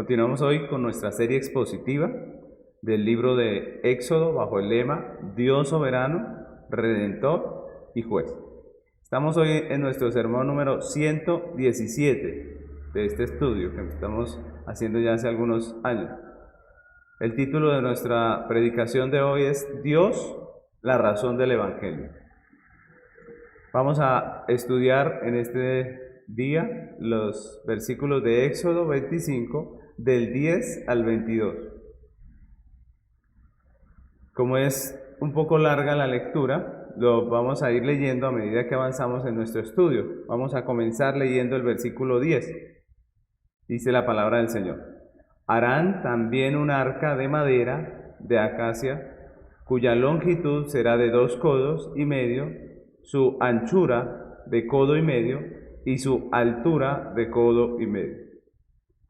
Continuamos hoy con nuestra serie expositiva del libro de Éxodo bajo el lema Dios soberano, redentor y juez. Estamos hoy en nuestro sermón número 117 de este estudio que estamos haciendo ya hace algunos años. El título de nuestra predicación de hoy es Dios, la razón del Evangelio. Vamos a estudiar en este día los versículos de Éxodo 25 del 10 al 22. Como es un poco larga la lectura, lo vamos a ir leyendo a medida que avanzamos en nuestro estudio. Vamos a comenzar leyendo el versículo 10. Dice la palabra del Señor: harán también un arca de madera de acacia, cuya longitud será de 2 codos y medio, su anchura de codo y medio, y su altura de codo y medio.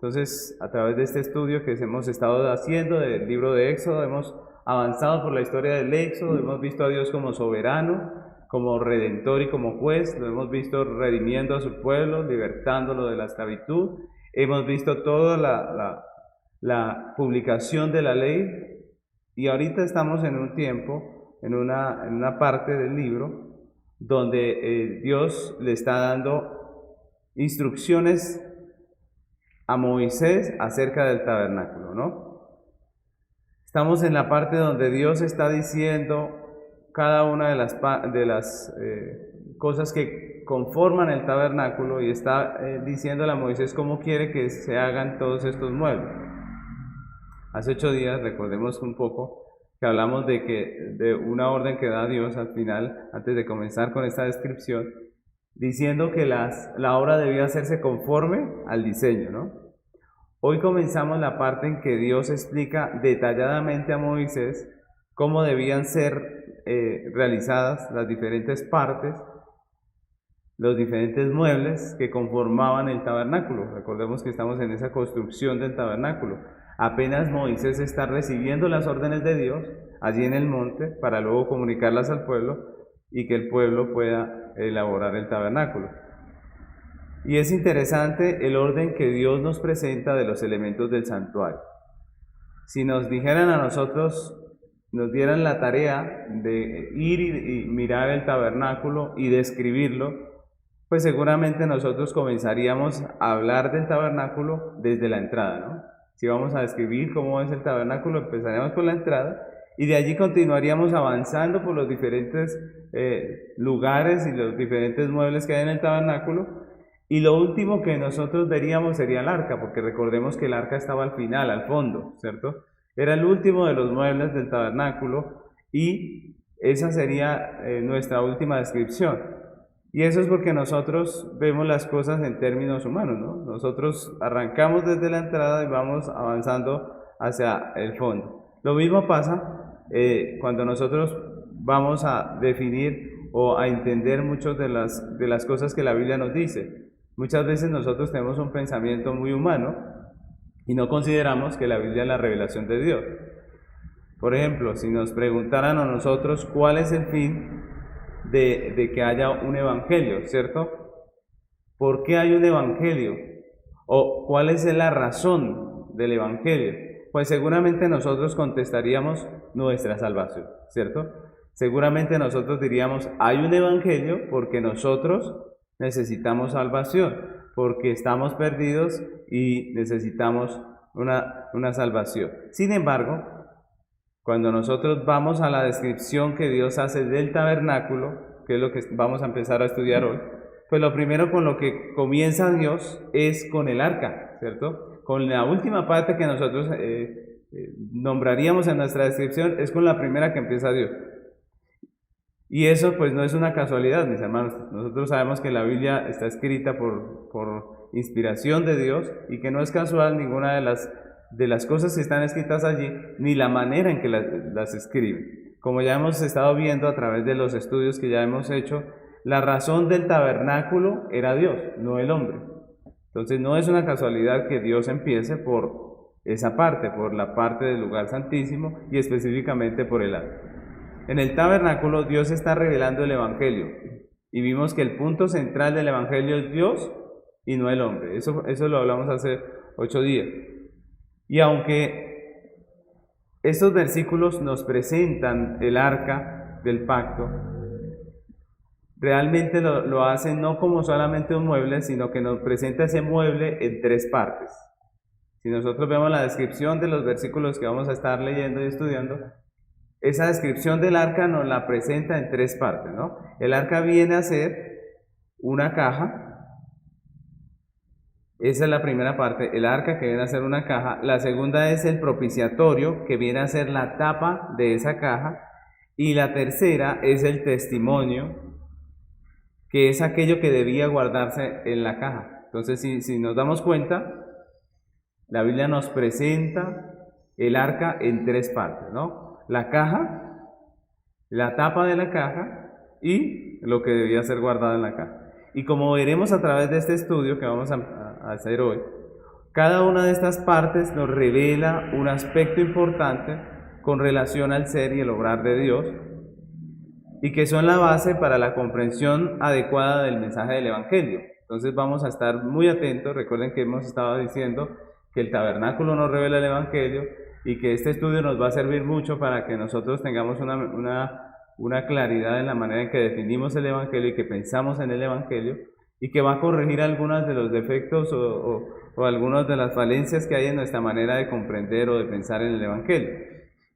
Entonces, a través de este estudio que hemos estado haciendo del libro de Éxodo, hemos avanzado por la historia del Éxodo, hemos visto a Dios como soberano, como redentor y como juez, lo hemos visto redimiendo a su pueblo, libertándolo de la esclavitud, hemos visto toda la publicación de la ley, y ahorita estamos en un tiempo, en una parte del libro, donde Dios le está dando instrucciones a Moisés acerca del tabernáculo, ¿no? Estamos en la parte donde Dios está diciendo cada una de las cosas que conforman el tabernáculo y está diciéndole a Moisés cómo quiere que se hagan todos estos muebles. Hace 8 días, recordemos un poco, que hablamos de una orden que da Dios al final, antes de comenzar con esta descripción, diciendo que la obra debía hacerse conforme al diseño, ¿no? Hoy comenzamos la parte en que Dios explica detalladamente a Moisés cómo debían ser realizadas las diferentes partes, los diferentes muebles que conformaban el tabernáculo. Recordemos que estamos en esa construcción del tabernáculo. Apenas Moisés está recibiendo las órdenes de Dios allí en el monte para luego comunicarlas al pueblo y que el pueblo pueda elaborar el tabernáculo. Y es interesante el orden que Dios nos presenta de los elementos del santuario. Si nos dijeran a nosotros, nos dieran la tarea de ir y mirar el tabernáculo y describirlo, pues seguramente nosotros comenzaríamos a hablar del tabernáculo desde la entrada, ¿no? Si vamos a describir cómo es el tabernáculo, empezaríamos por la entrada y de allí continuaríamos avanzando por los diferentes lugares y los diferentes muebles que hay en el tabernáculo, y lo último que nosotros veríamos sería el arca, porque recordemos que el arca estaba al final, al fondo, ¿cierto? Era el último de los muebles del tabernáculo y esa sería nuestra última descripción. Y eso es porque nosotros vemos las cosas en términos humanos, ¿no? Nosotros arrancamos desde la entrada y vamos avanzando hacia el fondo. Lo mismo pasa cuando nosotros vamos a definir o a entender muchas de las cosas que la Biblia nos dice. Muchas veces nosotros tenemos un pensamiento muy humano y no consideramos que la Biblia es la revelación de Dios. Por ejemplo, si nos preguntaran a nosotros cuál es el fin de que haya un evangelio, ¿cierto? ¿Por qué hay un evangelio? ¿O cuál es la razón del evangelio? Pues seguramente nosotros contestaríamos nuestra salvación, ¿cierto? Seguramente nosotros diríamos, hay un evangelio porque nosotros necesitamos salvación, porque estamos perdidos y necesitamos una salvación. Sin embargo, cuando nosotros vamos a la descripción que Dios hace del tabernáculo, que es lo que vamos a empezar a estudiar hoy, pues lo primero con lo que comienza Dios es con el arca, ¿cierto? Con la última parte que nosotros nombraríamos en nuestra descripción, es con la primera que empieza Dios. Y eso pues no es una casualidad, mis hermanos. Nosotros sabemos que la Biblia está escrita por inspiración de Dios y que no es casual ninguna de las cosas que están escritas allí, ni la manera en que las escribe. Como ya hemos estado viendo a través de los estudios que ya hemos hecho, la razón del tabernáculo era Dios, no el hombre. Entonces no es una casualidad que Dios empiece por esa parte, por la parte del lugar santísimo y específicamente por el arca. En el tabernáculo Dios está revelando el evangelio y vimos que el punto central del evangelio es Dios y no el hombre. Eso lo hablamos hace 8 días. Y aunque estos versículos nos presentan el arca del pacto, realmente lo hacen no como solamente un mueble, sino que nos presenta ese mueble en tres partes. Si nosotros vemos la descripción de los versículos que vamos a estar leyendo y estudiando, esa descripción del arca nos la presenta en tres partes, ¿no? El arca viene a ser una caja. Esa es la primera parte, el arca que viene a ser una caja. La segunda es el propiciatorio, que viene a ser la tapa de esa caja. Y la tercera es el testimonio, que es aquello que debía guardarse en la caja. Entonces, si nos damos cuenta, la Biblia nos presenta el arca en tres partes, ¿no? La caja, la tapa de la caja y lo que debía ser guardado en la caja. Y como veremos a través de este estudio que vamos a hacer hoy, cada una de estas partes nos revela un aspecto importante con relación al ser y el obrar de Dios, y que son la base para la comprensión adecuada del mensaje del Evangelio. Entonces vamos a estar muy atentos. Recuerden que hemos estado diciendo que el tabernáculo nos revela el Evangelio y que este estudio nos va a servir mucho para que nosotros tengamos una claridad en la manera en que definimos el Evangelio y que pensamos en el Evangelio, y que va a corregir algunos de los defectos o algunas de las falencias que hay en nuestra manera de comprender o de pensar en el Evangelio.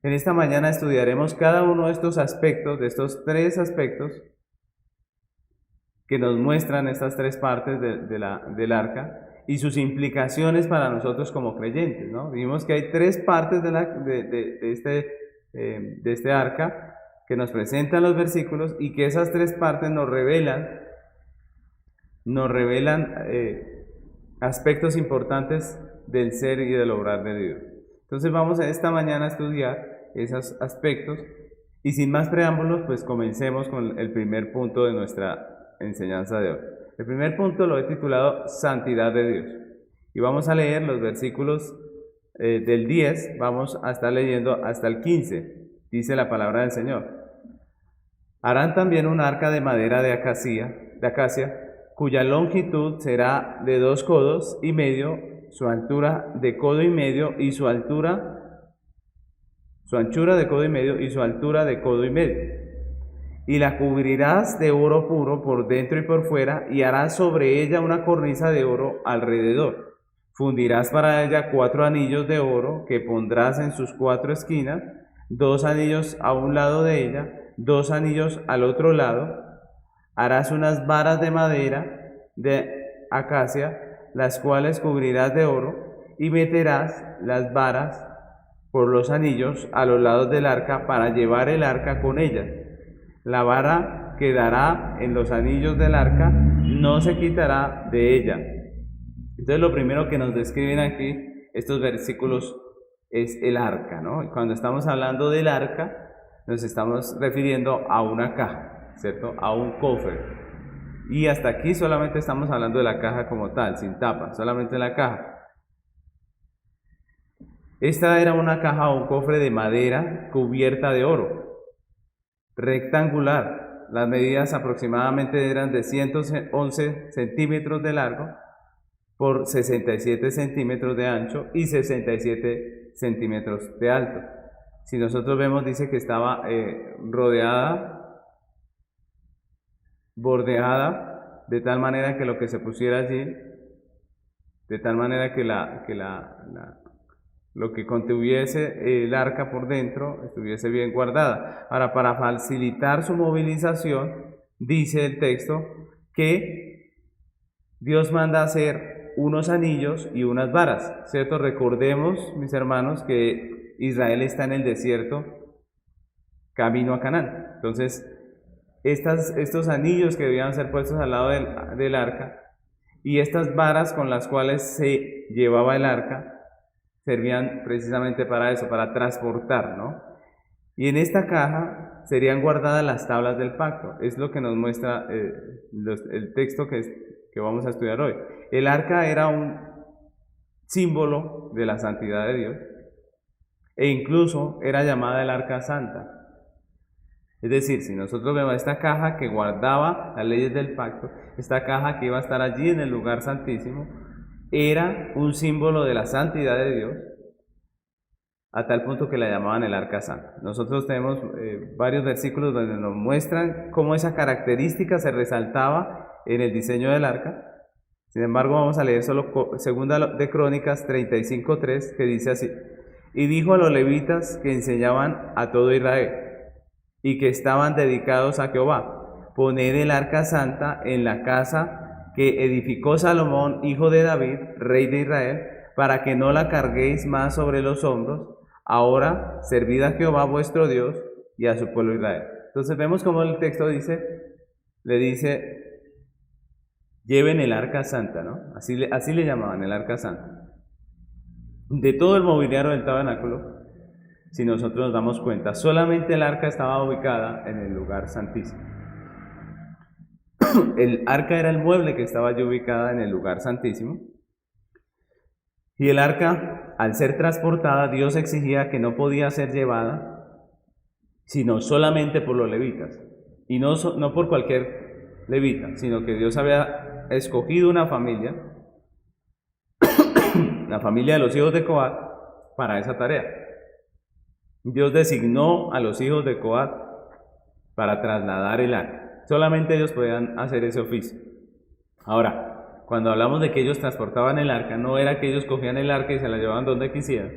En esta mañana estudiaremos cada uno de estos aspectos, de estos tres aspectos que nos muestran estas tres partes del arca y sus implicaciones para nosotros como creyentes, ¿no? Vimos que hay tres partes de este arca que nos presentan los versículos, y que esas tres partes nos revelan aspectos importantes del ser y del obrar de Dios. Entonces vamos esta mañana a estudiar esos aspectos, y sin más preámbulos, pues comencemos con el primer punto de nuestra enseñanza de hoy. El primer punto lo he titulado Santidad de Dios, y vamos a leer los versículos del 10, vamos a estar leyendo hasta el 15. Dice la palabra del Señor: harán también un arca de madera de acacia, cuya longitud será de 2 codos y medio, su altura de codo y medio, y su anchura de codo y medio, y su altura de codo y medio. Y la cubrirás de oro puro por dentro y por fuera, y harás sobre ella una cornisa de oro alrededor. Fundirás para ella 4 anillos de oro que pondrás en sus 4 esquinas, 2 anillos a un lado de ella, 2 anillos al otro lado. Harás unas varas de madera de acacia, las cuales cubrirás de oro, y meterás las varas por los anillos a los lados del arca para llevar el arca con ellas. La vara quedará en los anillos del arca, no se quitará de ella. Entonces lo primero que nos describen aquí estos versículos es el arca, ¿no? Cuando estamos hablando del arca, nos estamos refiriendo a una caja, ¿cierto? A un cofre. Y hasta aquí solamente estamos hablando de la caja como tal, sin tapa, solamente la caja. Esta era una caja o un cofre de madera cubierta de oro, rectangular. Las medidas aproximadamente eran de 111 centímetros de largo por 67 centímetros de ancho y 67 centímetros de alto. Si nosotros vemos, dice que estaba bordeada, de tal manera que lo que se pusiera allí, de tal manera que lo que contuviese el arca por dentro estuviese bien guardada. Ahora, para facilitar su movilización, dice el texto que Dios manda hacer unos anillos y unas varas, ¿cierto? Recordemos, mis hermanos, que Israel está en el desierto camino a Canaán. Entonces, estos anillos que debían ser puestos al lado del arca y estas varas con las cuales se llevaba el arca servían precisamente para eso, para transportar, ¿no? Y en esta caja serían guardadas las tablas del pacto. Es lo que nos muestra el texto que vamos a estudiar hoy. El arca era un símbolo de la santidad de Dios, e incluso era llamada el arca santa. Es decir, si nosotros vemos esta caja que guardaba las leyes del pacto, esta caja que iba a estar allí en el lugar santísimo, era un símbolo de la santidad de Dios, a tal punto que la llamaban el Arca Santa. Nosotros tenemos varios versículos donde nos muestran cómo esa característica se resaltaba en el diseño del arca. Sin embargo, vamos a leer solo segunda de Crónicas 35:3, que dice así: y dijo a los levitas que enseñaban a todo Israel y que estaban dedicados a Jehová: poned el arca santa en la casa que edificó Salomón, hijo de David, rey de Israel, para que no la carguéis más sobre los hombros. Ahora servid a Jehová vuestro Dios y a su pueblo Israel. Entonces vemos como el texto le dice, lleven el arca santa, ¿no? Así le llamaban, el arca santa. De todo el mobiliario del tabernáculo, si nosotros nos damos cuenta, solamente el arca estaba ubicada en el lugar santísimo. El arca era el mueble que estaba allí ubicada en el lugar santísimo. Y el arca, al ser transportada, Dios exigía que no podía ser llevada, sino solamente por los levitas. Y no por cualquier levita, sino que Dios había escogido una familia, la familia de los hijos de Coat, para esa tarea. Dios designó a los hijos de Coat para trasladar el arca. Solamente ellos podían hacer ese oficio. Ahora, cuando hablamos de que ellos transportaban el arca, no era que ellos cogían el arca y se la llevaban donde quisieran,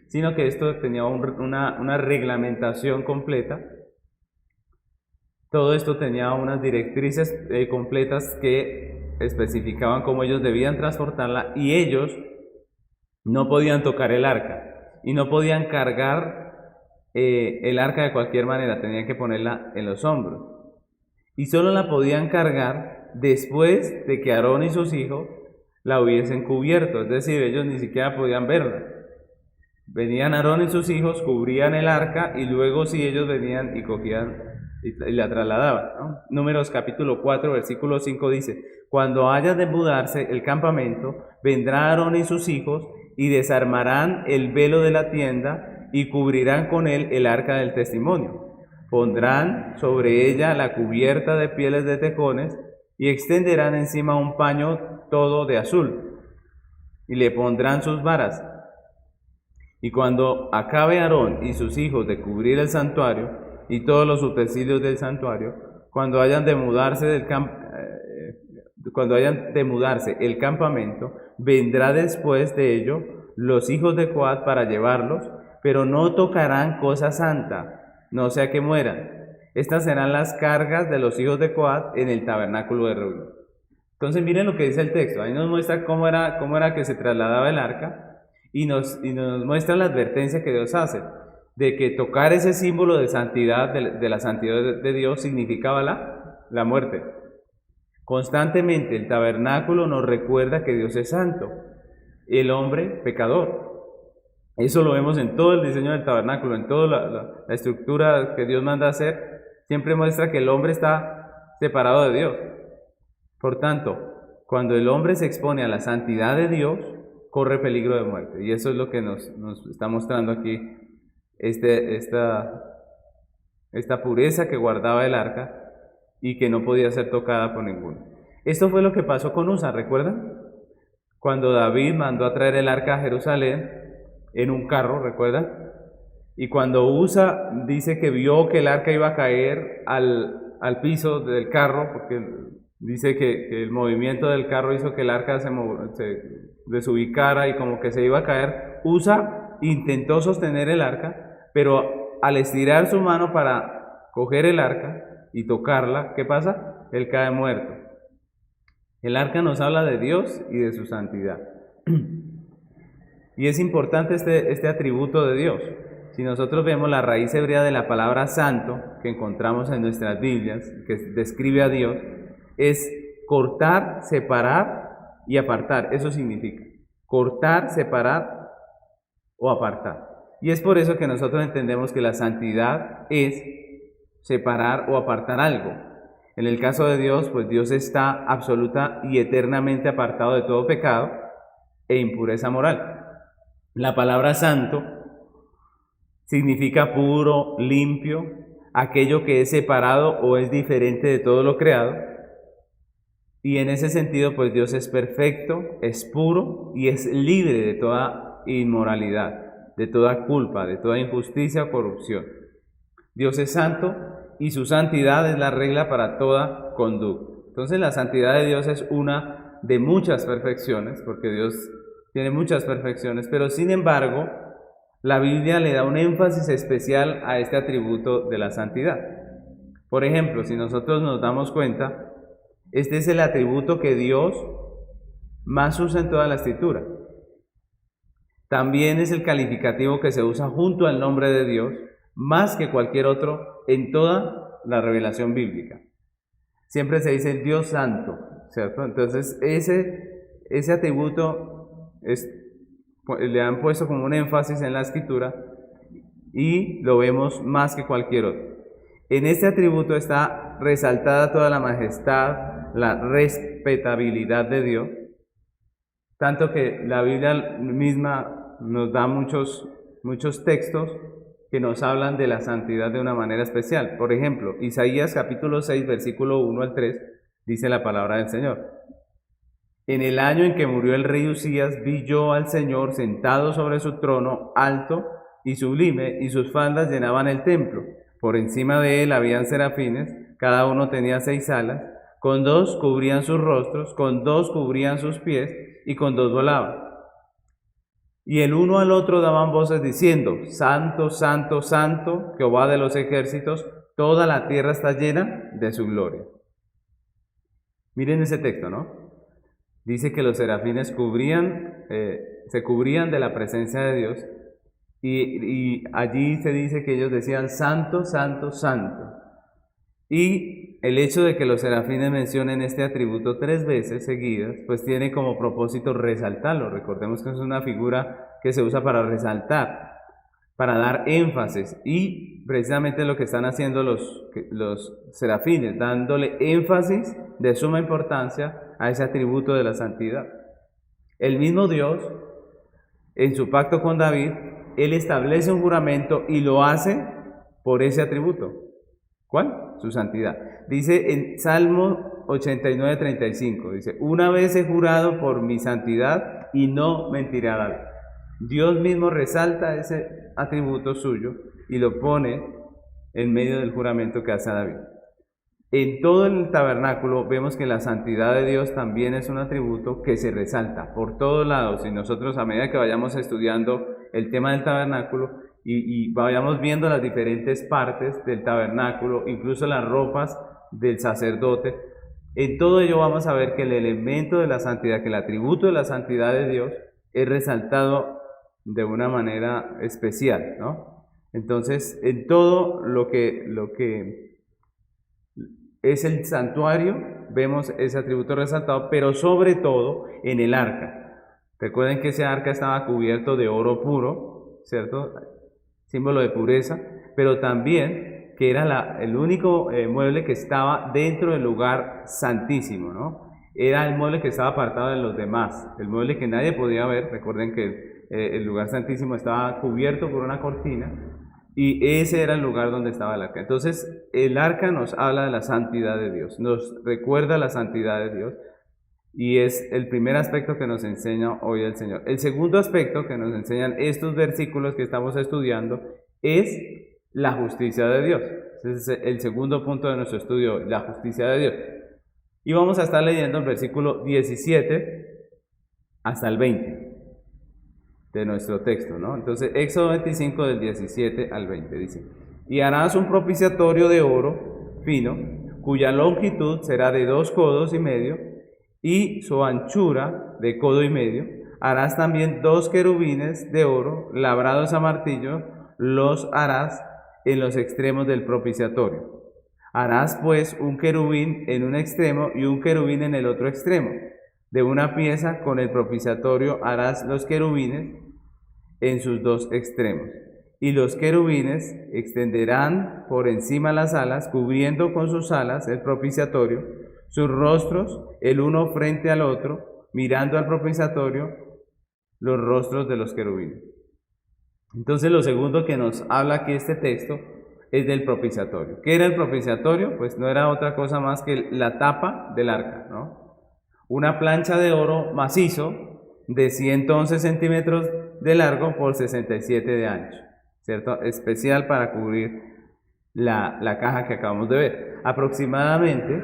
sino que esto tenía una reglamentación completa. Todo esto tenía unas directrices completas que especificaban cómo ellos debían transportarla, y ellos no podían tocar el arca y no podían cargar el arca de cualquier manera, tenían que ponerla en los hombros. Y solo la podían cargar después de que Aarón y sus hijos la hubiesen cubierto, es decir, ellos ni siquiera podían verla. Venían Aarón y sus hijos, cubrían el arca, y luego sí ellos venían y cogían y la trasladaban, ¿no? Números capítulo 4, versículo 5 dice: cuando haya de mudarse el campamento, vendrá Aarón y sus hijos y desarmarán el velo de la tienda y cubrirán con él el arca del testimonio. Pondrán sobre ella la cubierta de pieles de tejones y extenderán encima un paño todo de azul y le pondrán sus varas. Y cuando acabe Aarón y sus hijos de cubrir el santuario y todos los utensilios del santuario, cuando hayan de mudarse el campamento, vendrá después de ello los hijos de Coat para llevarlos, pero no tocarán cosa santa, no sea que mueran. Estas serán las cargas de los hijos de Coat en el tabernáculo de reunión. Entonces miren lo que dice el texto. Ahí nos muestra cómo era que se trasladaba el arca, y nos muestra la advertencia que Dios hace de que tocar ese símbolo de santidad, de la santidad de Dios, significaba la muerte. Constantemente el tabernáculo nos recuerda que Dios es santo, el hombre pecador. Eso lo vemos en todo el diseño del tabernáculo, en toda la estructura que Dios manda hacer. Siempre muestra que el hombre está separado de Dios. Por tanto, cuando el hombre se expone a la santidad de Dios, corre peligro de muerte. Y eso es lo que nos está mostrando aquí esta pureza que guardaba el arca y que no podía ser tocada por ninguno. Esto fue lo que pasó con Usa, ¿recuerdan? Cuando David mandó a traer el arca a Jerusalén en un carro, ¿recuerdan? Y cuando Usa dice que vio que el arca iba a caer al piso del carro, porque dice que el movimiento del carro hizo que el arca se desubicara y como que se iba a caer. Usa intentó sostener el arca, pero al estirar su mano para coger el arca y tocarla, ¿qué pasa? Él cae muerto. El arca nos habla de Dios y de su santidad. Y es importante este atributo de Dios. Si nosotros vemos la raíz hebrea de la palabra santo que encontramos en nuestras Biblias, que describe a Dios, es cortar, separar y apartar. Eso significa cortar, separar o apartar. Y es por eso que nosotros entendemos que la santidad es separar o apartar algo. En el caso de Dios, pues Dios está absoluta y eternamente apartado de todo pecado e impureza moral. La palabra santo significa puro, limpio, aquello que es separado o es diferente de todo lo creado. Y en ese sentido, pues Dios es perfecto, es puro y es libre de toda inmoralidad. de toda culpa, de toda injusticia o corrupción. Dios es santo y su santidad es la regla para toda conducta. Entonces la santidad de Dios es una de muchas perfecciones, porque Dios tiene muchas perfecciones, pero sin embargo la Biblia le da un énfasis especial a este atributo de la santidad. Por ejemplo, si nosotros nos damos cuenta, este es el atributo que Dios más usa en toda la Escritura. También es el calificativo que se usa junto al nombre de Dios, más que cualquier otro en toda la revelación bíblica. Siempre se dice Dios santo, ¿cierto? Entonces ese atributo le han puesto como un énfasis en la Escritura y lo vemos más que cualquier otro. En este atributo está resaltada toda la majestad, la respetabilidad de Dios, tanto que la Biblia misma nos da muchos textos que nos hablan de la santidad de una manera especial. Por ejemplo, Isaías capítulo 6, versículo 1 al 3, dice la palabra del Señor. En el año en que murió el rey Usías, vi yo al Señor sentado sobre su trono, alto y sublime, y sus faldas llenaban el templo. Por encima de él habían serafines, cada uno tenía 6 alas, con 2 cubrían sus rostros, con 2 cubrían sus pies, y con 2 volaban. Y el uno al otro daban voces diciendo, Santo, Santo, Santo, Jehová de los ejércitos, toda la tierra está llena de su gloria. Miren ese texto, ¿no? Dice que los serafines se cubrían de la presencia de Dios, y allí se dice que ellos decían, Santo, Santo, Santo. Y el hecho de que los serafines mencionen este atributo 3 veces seguidas, pues tiene como propósito resaltarlo. Recordemos que es una figura que se usa para resaltar, para dar énfasis, y precisamente lo que están haciendo los serafines, dándole énfasis de suma importancia a ese atributo de la santidad. El mismo Dios, en su pacto con David, Él establece un juramento y lo hace por ese atributo. ¿Cuál? Su santidad. Dice en Salmo 89:35, dice, una vez he jurado por mi santidad y no mentiré. Dios mismo resalta ese atributo suyo y lo pone en medio del juramento que hace a David. En todo el tabernáculo vemos que la santidad de Dios también es un atributo que se resalta por todos lados, y nosotros a medida que vayamos estudiando el tema del tabernáculo y vayamos viendo las diferentes partes del tabernáculo, incluso las ropas del sacerdote, en todo ello vamos a ver que el elemento de la santidad, que el atributo de la santidad de Dios es resaltado de una manera especial, ¿no? Entonces, en todo lo que es el santuario, vemos ese atributo resaltado, pero sobre todo en el arca. Recuerden que ese arca estaba cubierto de oro puro, ¿cierto? Símbolo de pureza, pero también que era el único mueble que estaba dentro del lugar santísimo, ¿no? Era el mueble que estaba apartado de los demás, el mueble que nadie podía ver. Recuerden que el lugar santísimo estaba cubierto por una cortina, y ese era el lugar donde estaba el arca. Entonces, el arca nos habla de la santidad de Dios, nos recuerda la santidad de Dios, y es el primer aspecto que nos enseña hoy el Señor. El segundo aspecto que nos enseñan estos versículos que estamos estudiando es la justicia de Dios. Ese es el segundo punto de nuestro estudio, la justicia de Dios. Y vamos a estar leyendo el versículo 17 hasta el 20. De nuestro texto, ¿no? Entonces, Éxodo 25 del 17 al 20 dice, y harás un propiciatorio de oro fino, cuya longitud será de 2 codos y medio, y su anchura de codo y medio. Harás también 2 querubines de oro, labrados a martillo, los harás en los extremos del propiciatorio. Harás pues un querubín en un extremo y un querubín en el otro extremo. De una pieza con el propiciatorio harás los querubines en sus 2 extremos. Y los querubines extenderán por encima las alas, cubriendo con sus alas el propiciatorio, sus rostros, el uno frente al otro, mirando al propiciatorio, los rostros de los querubines. Entonces, lo segundo que nos habla aquí este texto es del propiciatorio. ¿Qué era el propiciatorio? Pues no era otra cosa más que la tapa del arca, ¿no? Una plancha de oro macizo, de 111 centímetros de largo por 67 de ancho, ¿cierto? Especial para cubrir la caja que acabamos de ver. Aproximadamente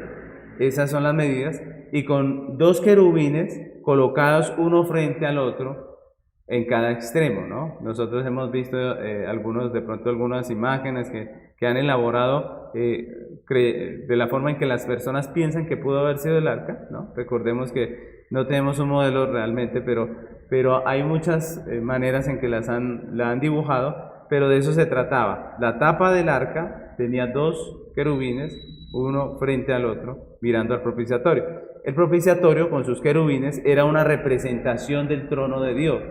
esas son las medidas, y con 2 querubines colocados uno frente al otro en cada extremo, ¿no? Nosotros hemos visto algunas imágenes que han elaborado de la forma en que las personas piensan que pudo haber sido el arca, ¿no? Recordemos que no tenemos un modelo realmente, pero hay muchas maneras en que la han dibujado, pero de eso se trataba. La tapa del arca tenía 2 querubines, uno frente al otro, mirando al propiciatorio. El propiciatorio con sus querubines era una representación del trono de Dios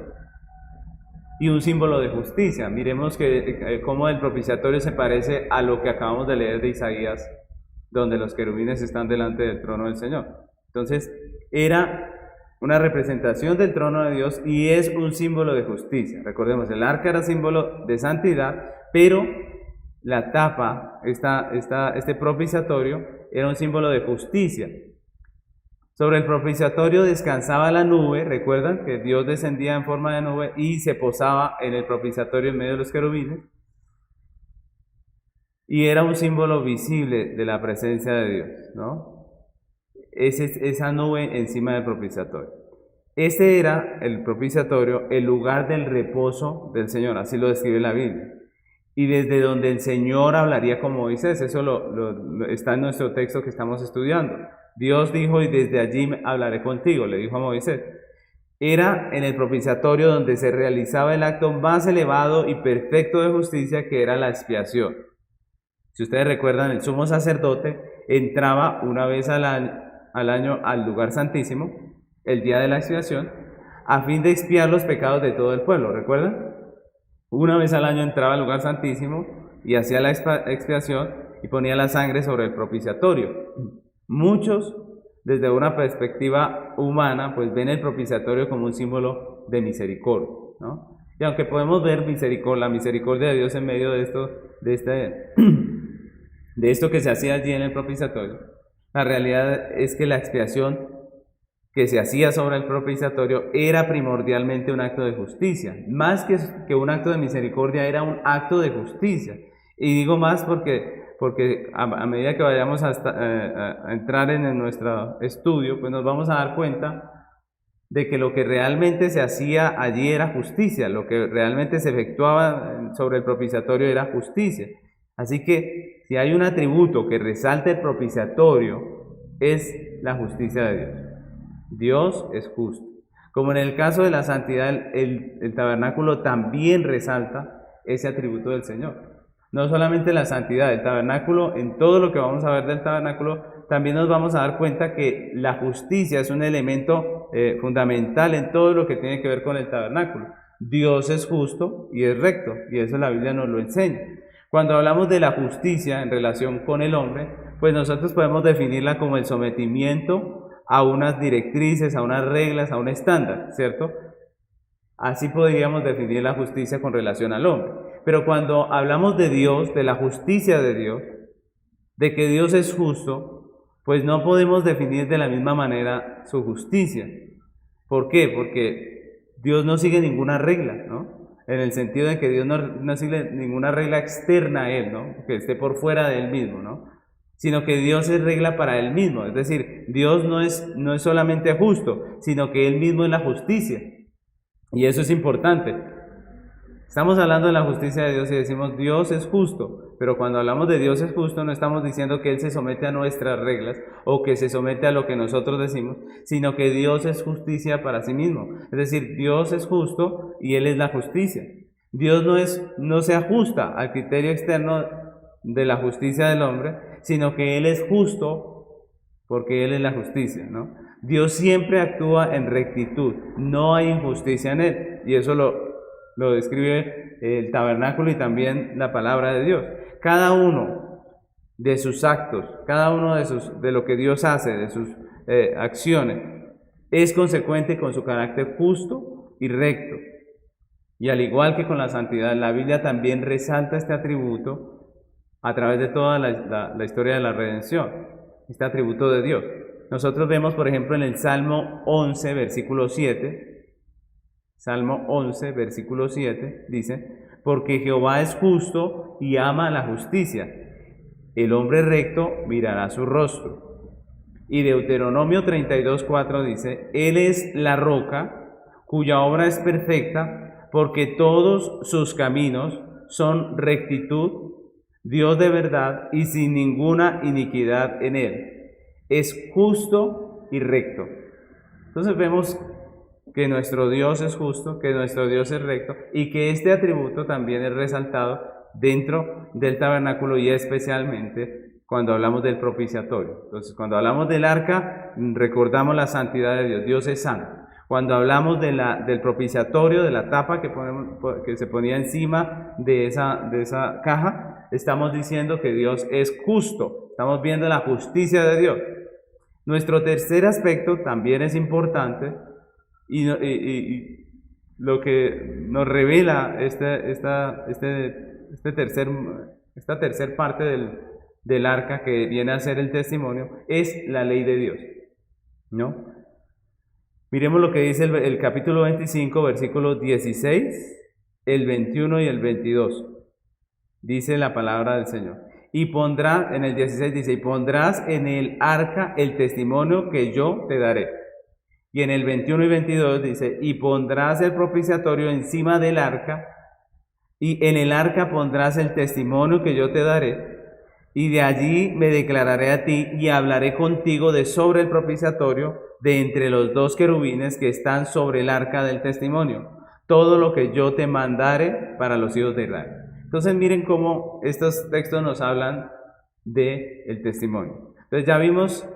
y un símbolo de justicia. Miremos cómo el propiciatorio se parece a lo que acabamos de leer de Isaías, donde los querubines están delante del trono del Señor. Entonces, era una representación del trono de Dios y es un símbolo de justicia. Recordemos, el arca era símbolo de santidad, pero la tapa, este propiciatorio, era un símbolo de justicia. Sobre el propiciatorio descansaba la nube. Recuerdan que Dios descendía en forma de nube y se posaba en el propiciatorio en medio de los querubines. Y era un símbolo visible de la presencia de Dios, ¿no? Esa nube encima del propiciatorio. Este era el propiciatorio, el lugar del reposo del Señor, así lo describe la Biblia. Y desde donde el Señor hablaría con Moisés, eso está en nuestro texto que estamos estudiando. Dios dijo, y desde allí hablaré contigo, le dijo a Moisés. Era en el propiciatorio donde se realizaba el acto más elevado y perfecto de justicia, que era la expiación. Si ustedes recuerdan, el sumo sacerdote entraba una vez al año al lugar santísimo, el día de la expiación, a fin de expiar los pecados de todo el pueblo. ¿Recuerdan? Una vez al año entraba al lugar santísimo y hacía la expiación y ponía la sangre sobre el propiciatorio. Muchos, desde una perspectiva humana, pues ven el propiciatorio como un símbolo de misericordia, ¿no? Y aunque podemos ver la misericordia de Dios en medio de esto que se hacía allí en el propiciatorio, la realidad es que la expiación que se hacía sobre el propiciatorio era primordialmente un acto de justicia. Más que un acto de misericordia, era un acto de justicia. Y digo más porque a medida que vayamos a entrar en nuestro estudio, pues nos vamos a dar cuenta de que lo que realmente se hacía allí era justicia, lo que realmente se efectuaba sobre el propiciatorio era justicia. Así que si hay un atributo que resalta el propiciatorio, es la justicia de Dios. Dios es justo. Como en el caso de la santidad, el tabernáculo también resalta ese atributo del Señor. No solamente la santidad, el tabernáculo, en todo lo que vamos a ver del tabernáculo, también nos vamos a dar cuenta que la justicia es un elemento fundamental en todo lo que tiene que ver con el tabernáculo. Dios es justo y es recto, y eso la Biblia nos lo enseña. Cuando hablamos de la justicia en relación con el hombre, pues nosotros podemos definirla como el sometimiento a unas directrices, a unas reglas, a un estándar, ¿cierto? Así podríamos definir la justicia con relación al hombre. Pero cuando hablamos de Dios, de la justicia de Dios, de que Dios es justo, pues no podemos definir de la misma manera su justicia. ¿Por qué? Porque Dios no sigue ninguna regla, ¿no? En el sentido de que Dios no sigue ninguna regla externa a Él, ¿no? Que esté por fuera de Él mismo, ¿no? Sino que Dios es regla para Él mismo. Es decir, Dios no es solamente justo, sino que Él mismo es la justicia. Y eso es importante. Estamos hablando de la justicia de Dios y decimos Dios es justo, pero cuando hablamos de Dios es justo no estamos diciendo que Él se somete a nuestras reglas o que se somete a lo que nosotros decimos, sino que Dios es justicia para sí mismo. Es decir, Dios es justo y Él es la justicia. Dios no se ajusta al criterio externo de la justicia del hombre, sino que Él es justo porque Él es la justicia, ¿no? Dios siempre actúa en rectitud, no hay injusticia en Él, y eso lo describe el tabernáculo y también la palabra de Dios. Cada uno de sus actos, cada uno de lo que Dios hace, de sus acciones, es consecuente con su carácter justo y recto. Y al igual que con la santidad, la Biblia también resalta este atributo a través de toda la historia de la redención, este atributo de Dios. Nosotros vemos, por ejemplo, en el Salmo 11, versículo 7, Salmo 11, versículo 7, dice, porque Jehová es justo y ama la justicia. El hombre recto mirará su rostro. Y Deuteronomio 32, 4 dice, Él es la roca, cuya obra es perfecta, porque todos sus caminos son rectitud, Dios de verdad y sin ninguna iniquidad en Él. Es justo y recto. Entonces vemos que nuestro Dios es justo, que nuestro Dios es recto y que este atributo también es resaltado dentro del tabernáculo y especialmente cuando hablamos del propiciatorio. Entonces, cuando hablamos del arca, recordamos la santidad de Dios. Dios es santo. Cuando hablamos del propiciatorio, de la tapa que se ponía encima de esa caja, estamos diciendo que Dios es justo. Estamos viendo la justicia de Dios. Nuestro tercer aspecto también es importante y lo que nos revela esta tercer parte del arca que viene a ser el testimonio es la ley de Dios, ¿no? Miremos lo que dice el capítulo 25, versículos 16, el 21 y el 22. Dice la palabra del Señor. Y pondrás, en el 16 dice, y pondrás en el arca el testimonio que yo te daré. Y en el 21 y 22 dice, y pondrás el propiciatorio encima del arca, y en el arca pondrás el testimonio que yo te daré, y de allí me declararé a ti y hablaré contigo de sobre el propiciatorio, de entre los dos querubines que están sobre el arca del testimonio, todo lo que yo te mandare para los hijos de Israel. Entonces miren cómo estos textos nos hablan del testimonio. Entonces ya vimos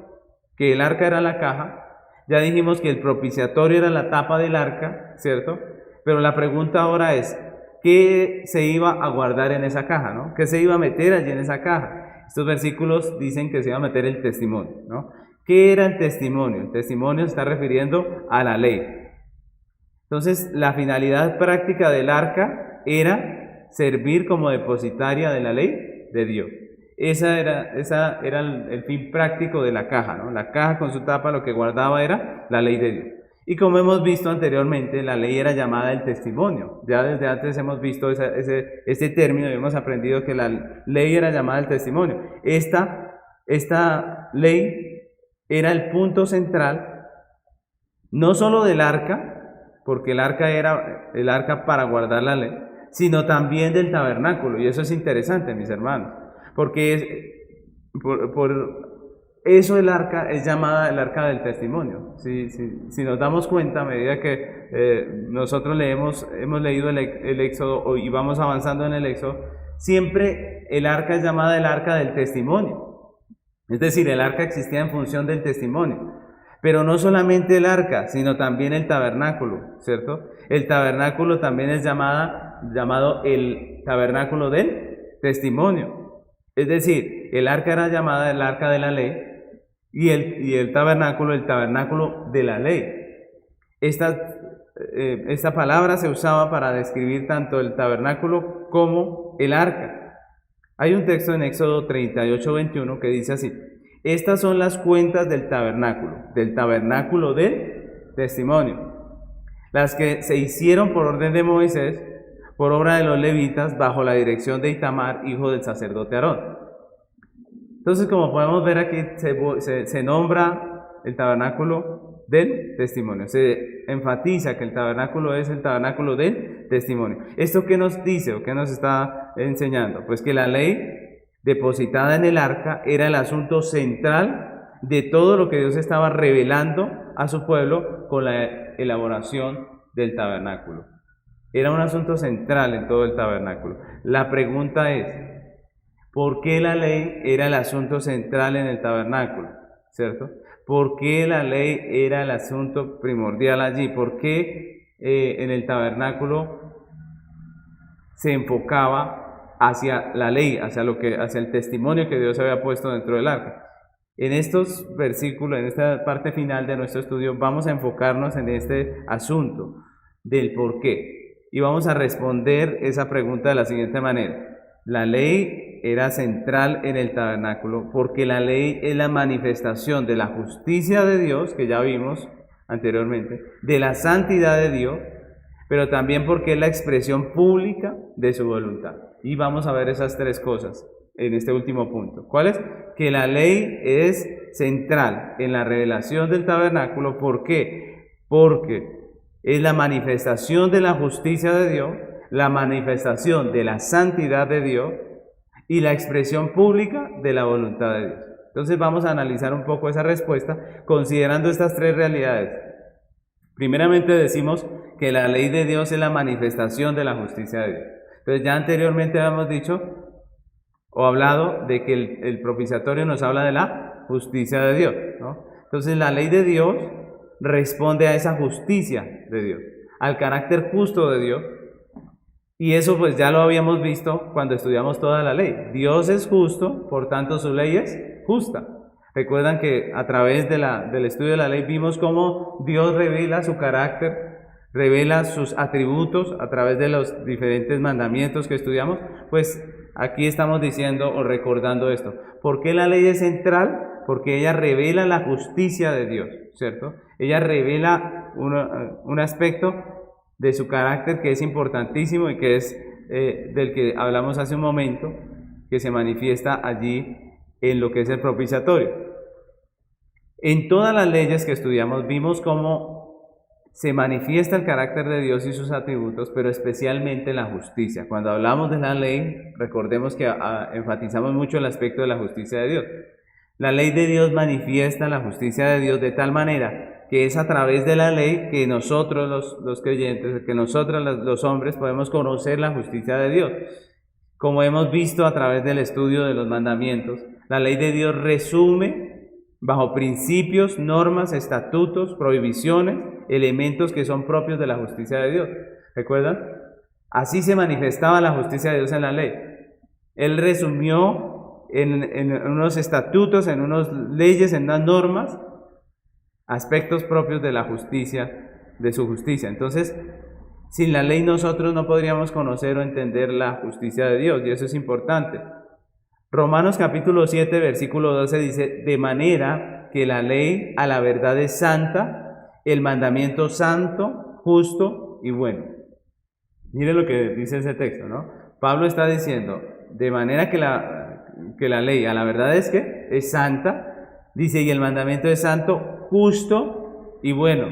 que el arca era la caja, ya dijimos que el propiciatorio era la tapa del arca, ¿cierto? Pero la pregunta ahora es, ¿qué se iba a guardar en esa caja, no? ¿Qué se iba a meter allí en esa caja? Estos versículos dicen que se iba a meter el testimonio, ¿no? ¿Qué era el testimonio? El testimonio se está refiriendo a la ley. Entonces, la finalidad práctica del arca era servir como depositaria de la ley de Dios. Esa era el fin práctico de la caja, ¿no? La caja con su tapa lo que guardaba era la ley de Dios. Y como hemos visto anteriormente, la ley era llamada el testimonio. Ya desde antes hemos visto ese término y hemos aprendido que la ley era llamada el testimonio. Esta ley era el punto central, no solo del arca, porque el arca era el arca para guardar la ley, sino también del tabernáculo. Y eso es interesante, mis hermanos, porque por eso el arca es llamada el arca del testimonio. Si nos damos cuenta, a medida que nosotros hemos leído el Éxodo y vamos avanzando en el Éxodo, siempre el arca es llamada el arca del testimonio. Es decir, el arca existía en función del testimonio. Pero no solamente el arca, sino también el tabernáculo, ¿cierto? El tabernáculo también es llamado el tabernáculo del testimonio. Es decir, el arca era llamada el arca de la ley y el tabernáculo de la ley. Esta palabra se usaba para describir tanto el tabernáculo como el arca. Hay un texto en Éxodo 38, 21 que dice así: estas son las cuentas del tabernáculo del testimonio, las que se hicieron por orden de Moisés, por obra de los levitas, bajo la dirección de Itamar, hijo del sacerdote Aarón. Entonces, como podemos ver aquí, se nombra el tabernáculo del testimonio. Se enfatiza que el tabernáculo es el tabernáculo del testimonio. ¿Esto qué nos dice o qué nos está enseñando? Pues que la ley depositada en el arca era el asunto central de todo lo que Dios estaba revelando a su pueblo con la elaboración del tabernáculo. Era un asunto central en todo el tabernáculo. La pregunta es, ¿por qué la ley era el asunto central en el tabernáculo? ¿Cierto? ¿Por qué la ley era el asunto primordial allí? ¿Por qué en el tabernáculo se enfocaba hacia la ley, hacia el testimonio que Dios había puesto dentro del arca? En estos versículos, en esta parte final de nuestro estudio, vamos a enfocarnos en este asunto del por qué. Y vamos a responder esa pregunta de la siguiente manera. La ley era central en el tabernáculo porque la ley es la manifestación de la justicia de Dios, que ya vimos anteriormente, de la santidad de Dios, pero también porque es la expresión pública de su voluntad. Y vamos a ver esas tres cosas en este último punto. ¿Cuál es? Que la ley es central en la revelación del tabernáculo. ¿Por qué? Porque es la manifestación de la justicia de Dios, la manifestación de la santidad de Dios y la expresión pública de la voluntad de Dios. Entonces vamos a analizar un poco esa respuesta considerando estas tres realidades. Primeramente decimos que la ley de Dios es la manifestación de la justicia de Dios. Entonces ya anteriormente habíamos dicho o hablado de que el propiciatorio nos habla de la justicia de Dios, ¿no? Entonces la ley de Dios responde a esa justicia de Dios, al carácter justo de Dios. Y eso pues ya lo habíamos visto cuando estudiamos toda la ley. Dios es justo, por tanto su ley es justa. Recuerdan que a través del estudio de la ley vimos cómo Dios revela su carácter, revela sus atributos a través de los diferentes mandamientos que estudiamos. Pues aquí estamos diciendo o recordando esto. ¿Por qué la ley es central? Porque ella revela la justicia de Dios, ¿cierto? Ella revela un aspecto de su carácter que es importantísimo y que es del que hablamos hace un momento, que se manifiesta allí en lo que es el propiciatorio. En todas las leyes que estudiamos vimos cómo se manifiesta el carácter de Dios y sus atributos, pero especialmente la justicia. Cuando hablamos de la ley, recordemos que enfatizamos mucho el aspecto de la justicia de Dios. La ley de Dios manifiesta la justicia de Dios de tal manera que es a través de la ley que nosotros los creyentes, que nosotros los hombres podemos conocer la justicia de Dios. Como hemos visto a través del estudio de los mandamientos, la ley de Dios resume bajo principios, normas, estatutos, prohibiciones, elementos que son propios de la justicia de Dios. ¿Recuerdan? Así se manifestaba la justicia de Dios en la ley. Él resumió en unos estatutos, en unas leyes, en unas normas, aspectos propios de la justicia, de su justicia. Entonces, sin la ley nosotros no podríamos conocer o entender la justicia de Dios, y eso es importante. Romanos capítulo 7, versículo 12 dice, de manera que la ley a la verdad es santa, el mandamiento santo, justo y bueno. Mire lo que dice ese texto, ¿no? Pablo está diciendo, de manera que la ley a la verdad es santa, dice, y el mandamiento es santo, justo y bueno.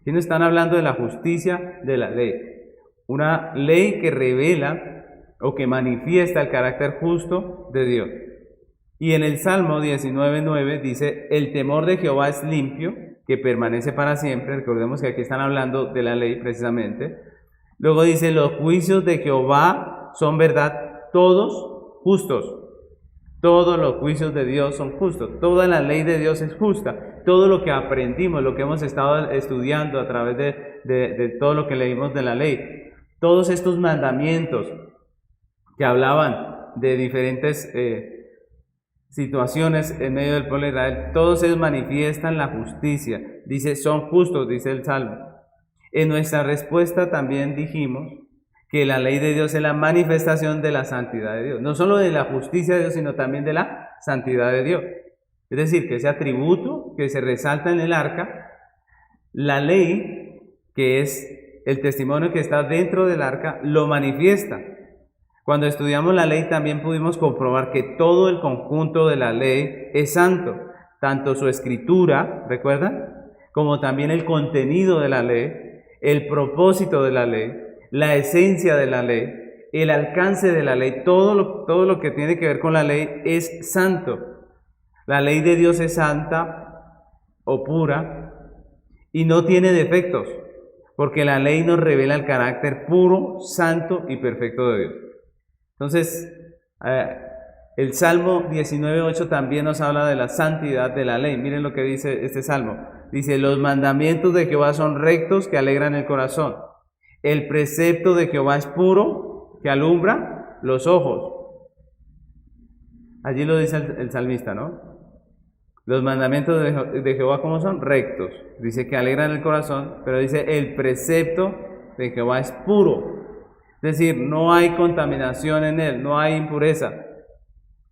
Aquí nos están hablando de la justicia de la ley. Una ley que revela o que manifiesta el carácter justo de Dios. Y en el Salmo 19:9 dice, el temor de Jehová es limpio, que permanece para siempre. Recordemos que aquí están hablando de la ley precisamente. Luego dice, los juicios de Jehová son verdad, todos justos. Todos los juicios de Dios son justos, toda la ley de Dios es justa, todo lo que aprendimos, lo que hemos estado estudiando a través de todo lo que leímos de la ley, todos estos mandamientos que hablaban de diferentes situaciones en medio del pueblo de Israel, todos ellos manifiestan la justicia, dice, son justos, dice el Salmo. En nuestra respuesta también dijimos que la ley de Dios es la manifestación de la santidad de Dios. No solo de la justicia de Dios, sino también de la santidad de Dios. Es decir, que ese atributo que se resalta en el arca, la ley, que es el testimonio que está dentro del arca, lo manifiesta. Cuando estudiamos la ley también pudimos comprobar que todo el conjunto de la ley es santo. Tanto su escritura, ¿recuerdan? Como también el contenido de la ley, el propósito de la ley, la esencia de la ley, el alcance de la ley, todo lo que tiene que ver con la ley es santo. La ley de Dios es santa o pura y no tiene defectos, porque la ley nos revela el carácter puro, santo y perfecto de Dios. Entonces, el Salmo 19:8 también nos habla de la santidad de la ley. Miren lo que dice este Salmo. Dice, los mandamientos de Jehová son rectos que alegran el corazón. El precepto de Jehová es puro, que alumbra los ojos. Allí lo dice el salmista, ¿no? Los mandamientos de Jehová, ¿cómo son? Rectos. Dice que alegran el corazón, pero dice el precepto de Jehová es puro. Es decir, no hay contaminación en él, no hay impureza.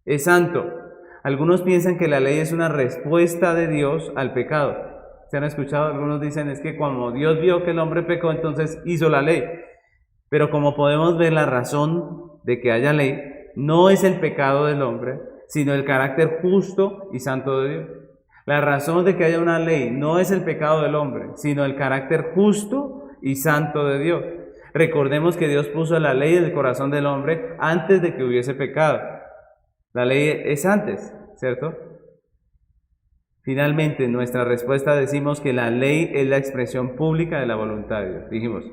Es santo. Algunos piensan que la ley es una respuesta de Dios al pecado. ¿Se han escuchado? Algunos dicen es que como Dios vio que el hombre pecó, entonces hizo la ley. Pero como podemos ver, la razón de que haya ley no es el pecado del hombre, sino el carácter justo y santo de Dios. La razón de que haya una ley no es el pecado del hombre, sino el carácter justo y santo de Dios. Recordemos que Dios puso la ley en el corazón del hombre antes de que hubiese pecado. La ley es antes, ¿cierto? Finalmente, en nuestra respuesta decimos que la ley es la expresión pública de la voluntad de Dios. Dijimos,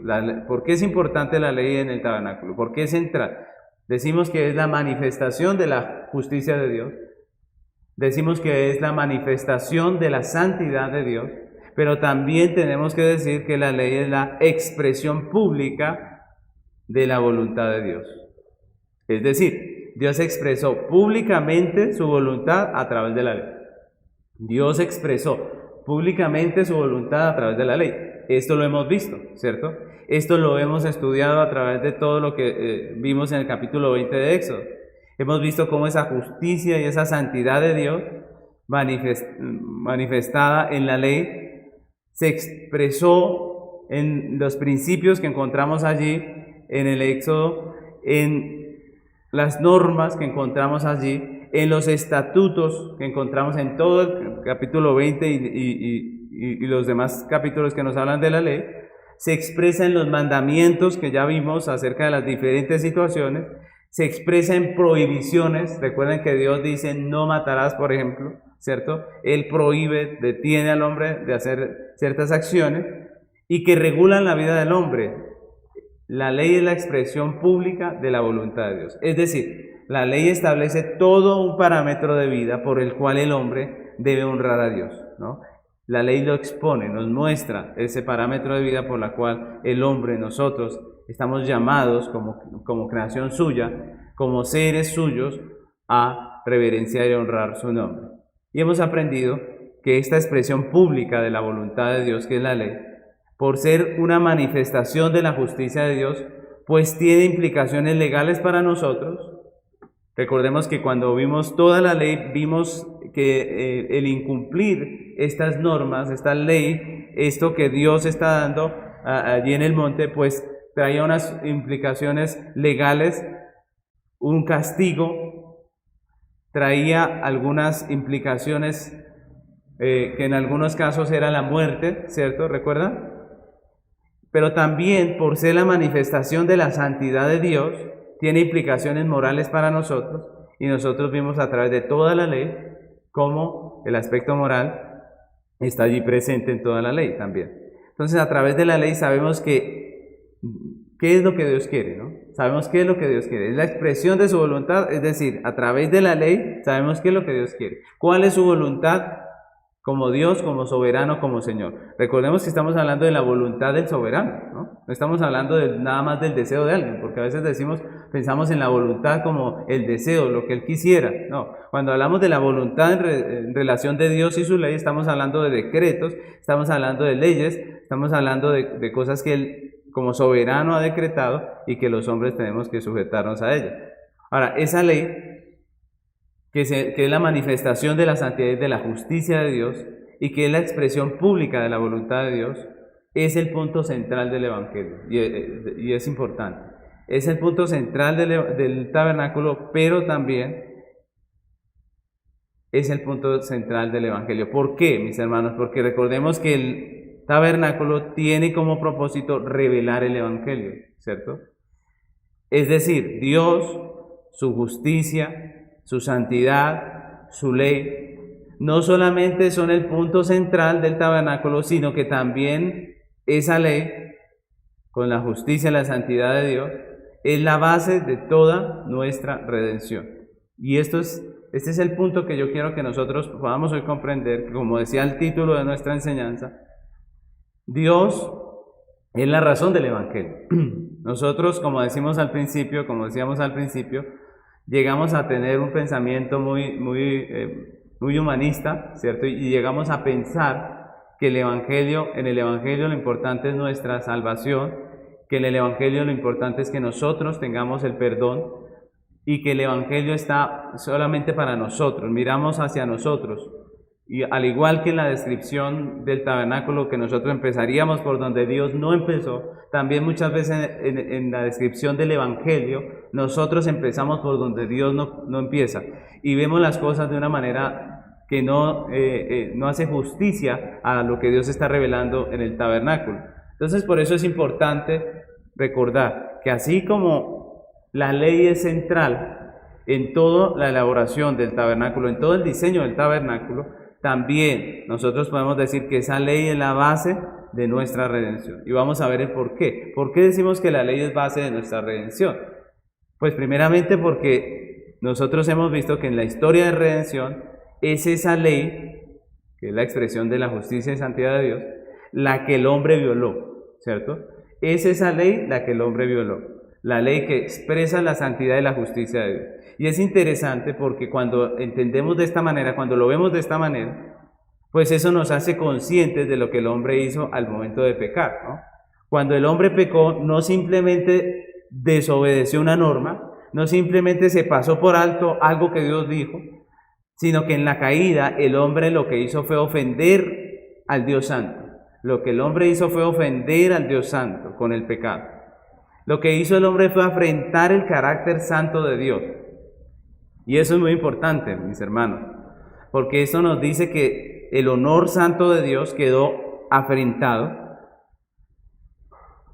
¿por qué es importante la ley en el tabernáculo? ¿Por qué es central? Decimos que es la manifestación de la justicia de Dios. Decimos que es la manifestación de la santidad de Dios. Pero también tenemos que decir que la ley es la expresión pública de la voluntad de Dios. Es decir, Dios expresó públicamente su voluntad a través de la ley. Dios expresó públicamente su voluntad a través de la ley. Esto lo hemos visto, ¿cierto? Esto lo hemos estudiado a través de todo lo que vimos en el capítulo 20 de Éxodo. Hemos visto cómo esa justicia y esa santidad de Dios manifestada en la ley se expresó en los principios que encontramos allí en el Éxodo, en las normas que encontramos allí, en los estatutos que encontramos en todo el capítulo 20 y los demás capítulos que nos hablan de la ley, se expresa en los mandamientos que ya vimos acerca de las diferentes situaciones, se expresa en prohibiciones. Recuerden que Dios dice no matarás, por ejemplo, ¿cierto? Él prohíbe, detiene al hombre de hacer ciertas acciones y que regulan la vida del hombre. La ley es la expresión pública de la voluntad de Dios. Es decir, la ley establece todo un parámetro de vida por el cual el hombre debe honrar a Dios, ¿no? La ley lo expone, nos muestra ese parámetro de vida por la cual el hombre, nosotros, estamos llamados como creación suya, como seres suyos, a reverenciar y honrar su nombre. Y hemos aprendido que esta expresión pública de la voluntad de Dios, que es la ley, por ser una manifestación de la justicia de Dios, pues tiene implicaciones legales para nosotros. Recordemos que cuando vimos toda la ley, vimos que el incumplir estas normas, esta ley, esto que Dios está dando allí en el monte, pues traía unas implicaciones legales, un castigo, traía algunas implicaciones que en algunos casos era la muerte, ¿cierto? ¿Recuerdan? Pero también por ser la manifestación de la santidad de Dios, tiene implicaciones morales para nosotros, y nosotros vimos a través de toda la ley cómo el aspecto moral está allí presente en toda la ley también. Entonces, a través de la ley sabemos qué es lo que Dios quiere, ¿no? Sabemos qué es lo que Dios quiere. Es la expresión de su voluntad, es decir, a través de la ley sabemos qué es lo que Dios quiere. ¿Cuál es su voluntad como Dios, como soberano, como Señor? Recordemos que estamos hablando de la voluntad del soberano, ¿no? No estamos hablando nada más del deseo de alguien, porque a veces pensamos en la voluntad como el deseo, lo que Él quisiera. No, cuando hablamos de la voluntad en relación de Dios y su ley, estamos hablando de decretos, estamos hablando de leyes, estamos hablando de cosas que Él como soberano ha decretado y que los hombres tenemos que sujetarnos a ella. Ahora, esa ley, que es la manifestación de la santidad y de la justicia de Dios, y que es la expresión pública de la voluntad de Dios, es el punto central del Evangelio, y es importante. Es el punto central del tabernáculo, pero también es el punto central del Evangelio. ¿Por qué, mis hermanos? Porque recordemos que el tabernáculo tiene como propósito revelar el Evangelio, ¿cierto? Es decir, Dios, su justicia, su santidad, su ley, no solamente son el punto central del tabernáculo, sino que también esa ley, con la justicia y la santidad de Dios, es la base de toda nuestra redención. Y este es el punto que yo quiero que nosotros podamos hoy comprender, que como decía el título de nuestra enseñanza, Dios es la razón del Evangelio. Nosotros, como decíamos al principio, llegamos a tener un pensamiento muy humanista, ¿cierto? Y llegamos a pensar que en el Evangelio lo importante es nuestra salvación, que en el Evangelio lo importante es que nosotros tengamos el perdón y que el Evangelio está solamente para nosotros. Miramos hacia nosotros Y al igual que en la descripción del tabernáculo, que nosotros empezaríamos por donde Dios no empezó, también muchas veces en la descripción del Evangelio, nosotros empezamos por donde Dios no empieza. Y vemos las cosas de una manera que no hace justicia a lo que Dios está revelando en el tabernáculo. Entonces, por eso es importante recordar que así como la ley es central en toda la elaboración del tabernáculo, en todo el diseño del tabernáculo, también nosotros podemos decir que esa ley es la base de nuestra redención. Y vamos a ver el por qué. ¿Por qué decimos que la ley es base de nuestra redención? Pues primeramente porque nosotros hemos visto que en la historia de redención es esa ley, que es la expresión de la justicia y santidad de Dios, la que el hombre violó, ¿cierto? Es esa ley la que el hombre violó, la ley que expresa la santidad y la justicia de Dios. Y es interesante porque cuando entendemos de esta manera, cuando lo vemos de esta manera, pues eso nos hace conscientes de lo que el hombre hizo al momento de pecar, ¿no? Cuando el hombre pecó, no simplemente desobedeció una norma, no simplemente se pasó por alto algo que Dios dijo, sino que en la caída el hombre lo que hizo fue ofender al Dios Santo. Lo que el hombre hizo fue ofender al Dios Santo con el pecado. Lo que hizo el hombre fue afrentar el carácter santo de Dios. Y eso es muy importante, mis hermanos, porque eso nos dice que el honor santo de Dios quedó afrentado,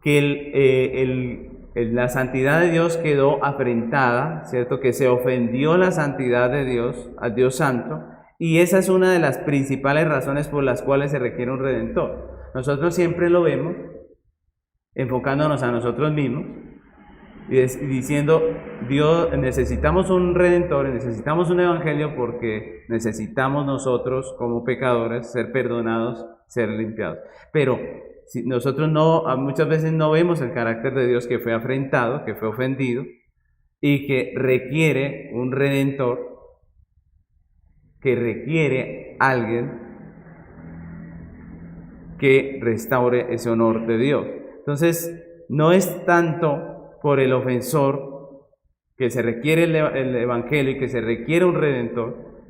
que la santidad de Dios quedó afrentada, ¿cierto? Que se ofendió la santidad de Dios, al Dios Santo, y esa es una de las principales razones por las cuales se requiere un redentor. Nosotros siempre lo vemos enfocándonos a nosotros mismos y diciendo, Dios, necesitamos un redentor, necesitamos un evangelio porque necesitamos nosotros como pecadores ser perdonados, ser limpiados. Pero si nosotros muchas veces no vemos el carácter de Dios que fue afrentado, que fue ofendido y que requiere un redentor, que requiere alguien que restaure ese honor de Dios. Entonces, no es tanto por el ofensor que se requiere el evangelio y que se requiere un redentor,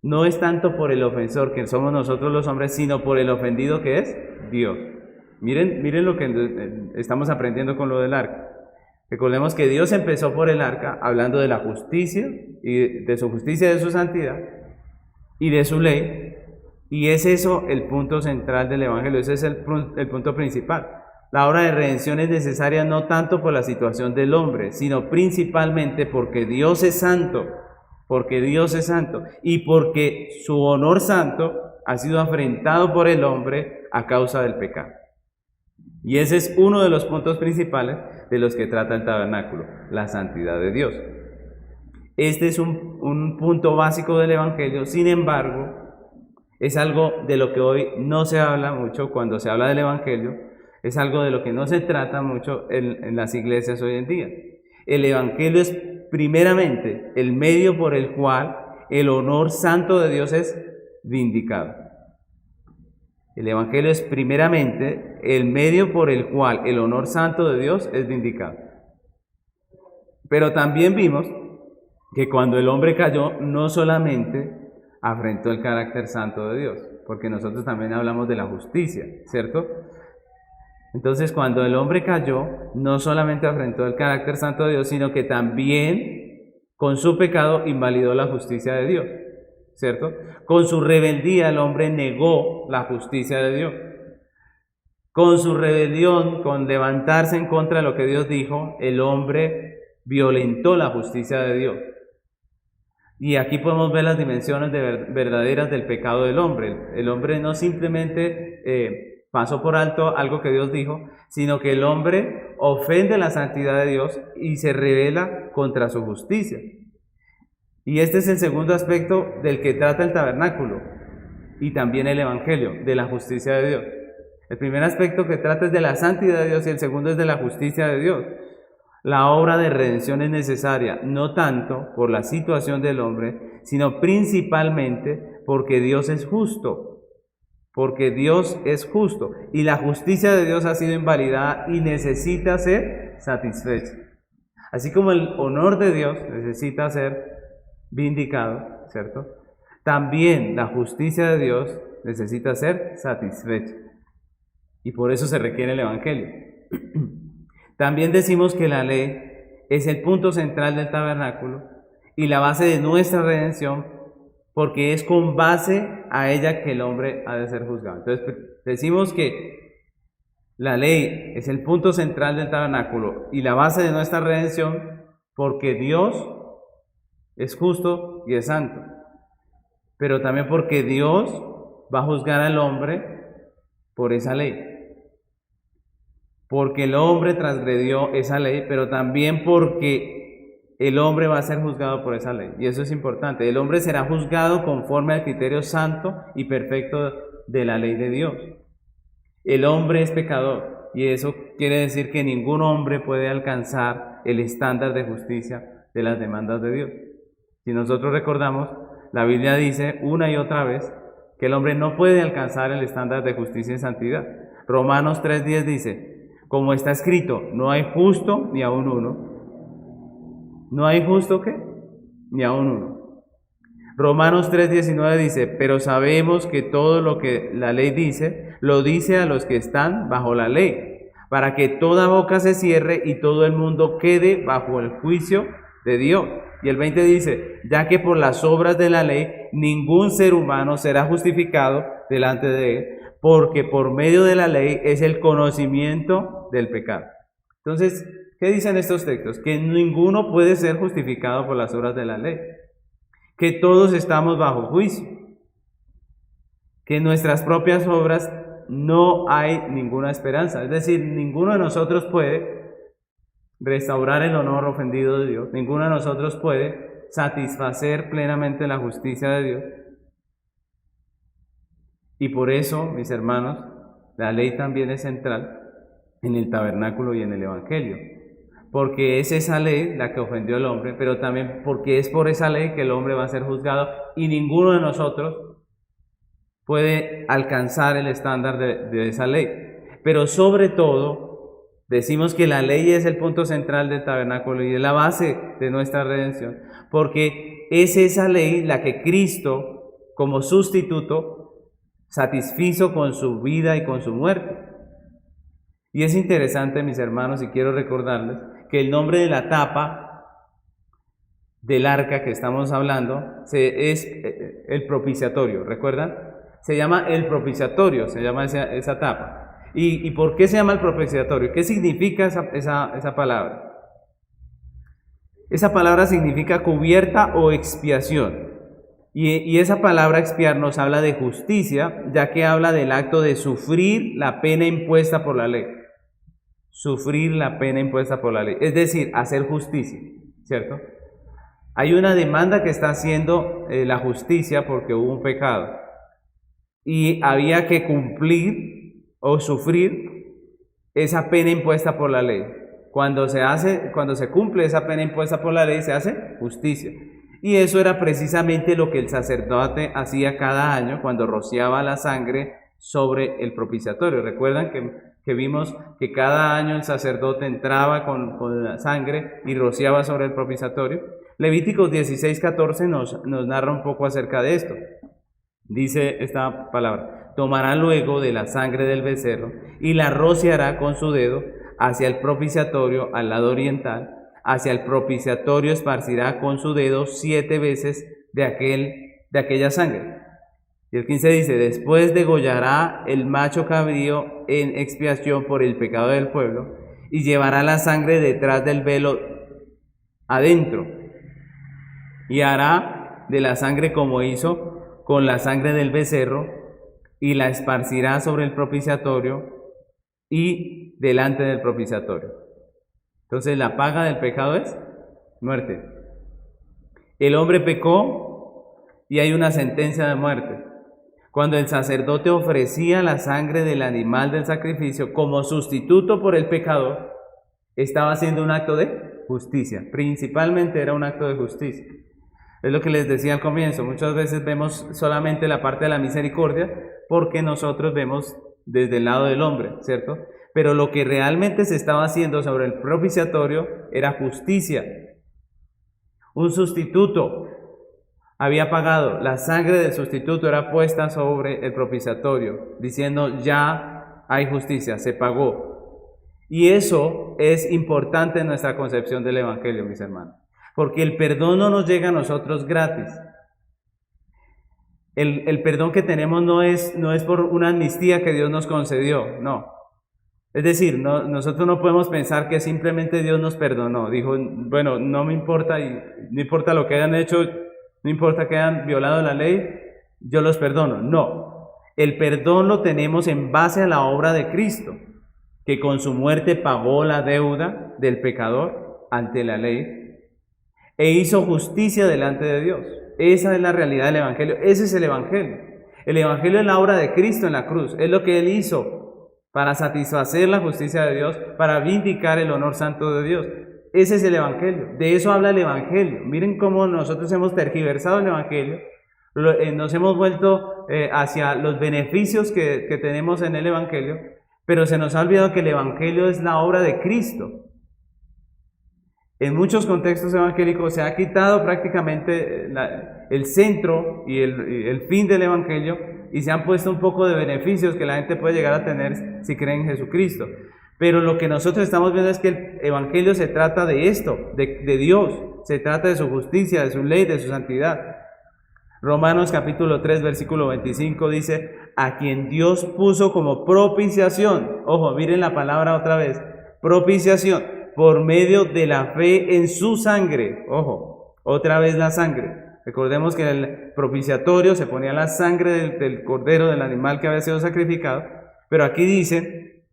no es tanto por el ofensor que somos nosotros los hombres, sino por el ofendido que es Dios. Miren lo que estamos aprendiendo con lo del arca. Recordemos que Dios empezó por el arca hablando de la justicia y de su justicia y de su santidad y de su ley, y es eso el punto central del evangelio, ese es el punto principal. La obra de redención es necesaria no tanto por la situación del hombre, sino principalmente porque Dios es santo, y porque su honor santo ha sido afrentado por el hombre a causa del pecado. Y ese es uno de los puntos principales de los que trata el tabernáculo, la santidad de Dios. Este es un punto básico del evangelio, sin embargo, es algo de lo que hoy no se habla mucho cuando se habla del evangelio. Es algo de lo que no se trata mucho en las iglesias hoy en día. El evangelio es primeramente el medio por el cual el honor santo de Dios es vindicado. El evangelio es primeramente el medio por el cual el honor santo de Dios es vindicado. Pero también vimos que cuando el hombre cayó, no solamente afrentó el carácter santo de Dios, porque nosotros también hablamos de la justicia, ¿cierto? Entonces, cuando el hombre cayó, no solamente afrentó el carácter santo de Dios, sino que también con su pecado invalidó la justicia de Dios, ¿cierto? Con su rebeldía el hombre negó la justicia de Dios. Con su rebelión, con levantarse en contra de lo que Dios dijo, el hombre violentó la justicia de Dios. Y aquí podemos ver las dimensiones verdaderas del pecado del hombre. El hombre no simplemente pasó por alto algo que Dios dijo, sino que el hombre ofende la santidad de Dios y se rebela contra su justicia. Y este es el segundo aspecto del que trata el tabernáculo y también el evangelio, de la justicia de Dios. El primer aspecto que trata es de la santidad de Dios y el segundo es de la justicia de Dios. La obra de redención es necesaria, no tanto por la situación del hombre, sino principalmente porque Dios es justo. Porque Dios es justo y la justicia de Dios ha sido invalidada y necesita ser satisfecha. Así como el honor de Dios necesita ser vindicado, ¿cierto? también la justicia de Dios necesita ser satisfecha. Y por eso se requiere el Evangelio. También decimos que la ley es el punto central del tabernáculo y la base de nuestra redención, porque es con base a ella que el hombre ha de ser juzgado. Entonces decimos que la ley es el punto central del tabernáculo y la base de nuestra redención, porque Dios es justo y es santo, pero también porque Dios va a juzgar al hombre por esa ley. Porque el hombre transgredió esa ley, pero también porque el hombre va a ser juzgado por esa ley. Y eso es importante. El hombre será juzgado conforme al criterio santo y perfecto de la ley de Dios. El hombre es pecador, y eso quiere decir que ningún hombre puede alcanzar el estándar de justicia de las demandas de Dios. Si nosotros recordamos, la Biblia dice una y otra vez que el hombre no puede alcanzar el estándar de justicia y santidad. Romanos 3:10 dice: como está escrito, no hay justo ni aun uno. ¿No hay justo qué? Ni aun uno. Romanos 3:19 dice: pero sabemos que todo lo que la ley dice, lo dice a los que están bajo la ley, para que toda boca se cierre y todo el mundo quede bajo el juicio de Dios. Y el 20 dice: ya que por las obras de la ley ningún ser humano será justificado delante de él, porque por medio de la ley es el conocimiento del pecado. Entonces, ¿qué dicen estos textos? Que ninguno puede ser justificado por las obras de la ley, que todos estamos bajo juicio, que en nuestras propias obras no hay ninguna esperanza. Es decir, ninguno de nosotros puede restaurar el honor ofendido de Dios, ninguno de nosotros puede satisfacer plenamente la justicia de Dios. Y por eso, mis hermanos, la ley también es central en el tabernáculo y en el Evangelio, porque es esa ley la que ofendió al hombre, pero también porque es por esa ley que el hombre va a ser juzgado, y ninguno de nosotros puede alcanzar el estándar de esa ley. Pero sobre todo, decimos que la ley es el punto central del tabernáculo y es la base de nuestra redención, porque es esa ley la que Cristo, como sustituto, satisfizo con su vida y con su muerte. Y es interesante, mis hermanos, y quiero recordarles que el nombre de la tapa del arca que estamos hablando es el propiciatorio. ¿Recuerdan? Se llama el propiciatorio, se llama esa tapa. ¿Y por qué se llama el propiciatorio? ¿Qué significa esa palabra? Esa palabra significa cubierta o expiación. Y esa palabra expiar nos habla de justicia, ya que habla del acto de sufrir la pena impuesta por la ley. Sufrir la pena impuesta por la ley, es decir, hacer justicia, ¿cierto? Hay una demanda que está haciendo la justicia porque hubo un pecado y había que cumplir o sufrir esa pena impuesta por la ley. Cuando se cumple esa pena impuesta por la ley, se hace justicia. Y eso era precisamente lo que el sacerdote hacía cada año cuando rociaba la sangre sobre el propiciatorio. ¿Recuerdan que vimos que cada año el sacerdote entraba con la sangre y rociaba sobre el propiciatorio? Levíticos 16:14 nos narra un poco acerca de esto. Dice esta palabra: tomará luego de la sangre del becerro y la rociará con su dedo hacia el propiciatorio al lado oriental. Hacia el propiciatorio esparcirá con su dedo 7 veces de aquella sangre. Y el 15 dice: después degollará el macho cabrío en expiación por el pecado del pueblo y llevará la sangre detrás del velo adentro y hará de la sangre como hizo con la sangre del becerro y la esparcirá sobre el propiciatorio y delante del propiciatorio. Entonces la paga del pecado es muerte. El hombre pecó y hay una sentencia de muerte. Cuando el sacerdote ofrecía la sangre del animal del sacrificio como sustituto por el pecador, estaba haciendo un acto de justicia. Principalmente era un acto de justicia. Es lo que les decía al comienzo. Muchas veces vemos solamente la parte de la misericordia porque nosotros vemos desde el lado del hombre, ¿cierto? Pero lo que realmente se estaba haciendo sobre el propiciatorio era justicia. Un sustituto había pagado. La sangre del sustituto era puesta sobre el propiciatorio, diciendo ya hay justicia, se pagó. Y eso es importante en nuestra concepción del Evangelio, mis hermanos, porque el perdón no nos llega a nosotros gratis. El perdón que tenemos no es por una amnistía que Dios nos concedió, no. Es decir, nosotros no podemos pensar que simplemente Dios nos perdonó. Dijo, bueno, no me importa, y no importa lo que hayan hecho, no importa que hayan violado la ley, yo los perdono. No, el perdón lo tenemos en base a la obra de Cristo, que con su muerte pagó la deuda del pecador ante la ley e hizo justicia delante de Dios. Esa es la realidad del Evangelio, ese es el Evangelio. El Evangelio es la obra de Cristo en la cruz, es lo que Él hizo para satisfacer la justicia de Dios, para vindicar el honor santo de Dios. Ese es el Evangelio, de eso habla el Evangelio. Miren cómo nosotros hemos tergiversado el Evangelio, nos hemos vuelto hacia los beneficios que tenemos en el Evangelio, pero se nos ha olvidado que el Evangelio es la obra de Cristo. En muchos contextos evangélicos se ha quitado prácticamente el centro y el fin del Evangelio y se han puesto un poco de beneficios que la gente puede llegar a tener si cree en Jesucristo. Pero lo que nosotros estamos viendo es que el Evangelio se trata de esto, de Dios, se trata de su justicia, de su ley, de su santidad. Romanos capítulo 3, versículo 25 dice, a quien Dios puso como propiciación, ojo, miren la palabra otra vez, propiciación, por medio de la fe en su sangre, ojo, otra vez la sangre. Recordemos que en el propiciatorio se ponía la sangre del cordero, del animal que había sido sacrificado, pero aquí dice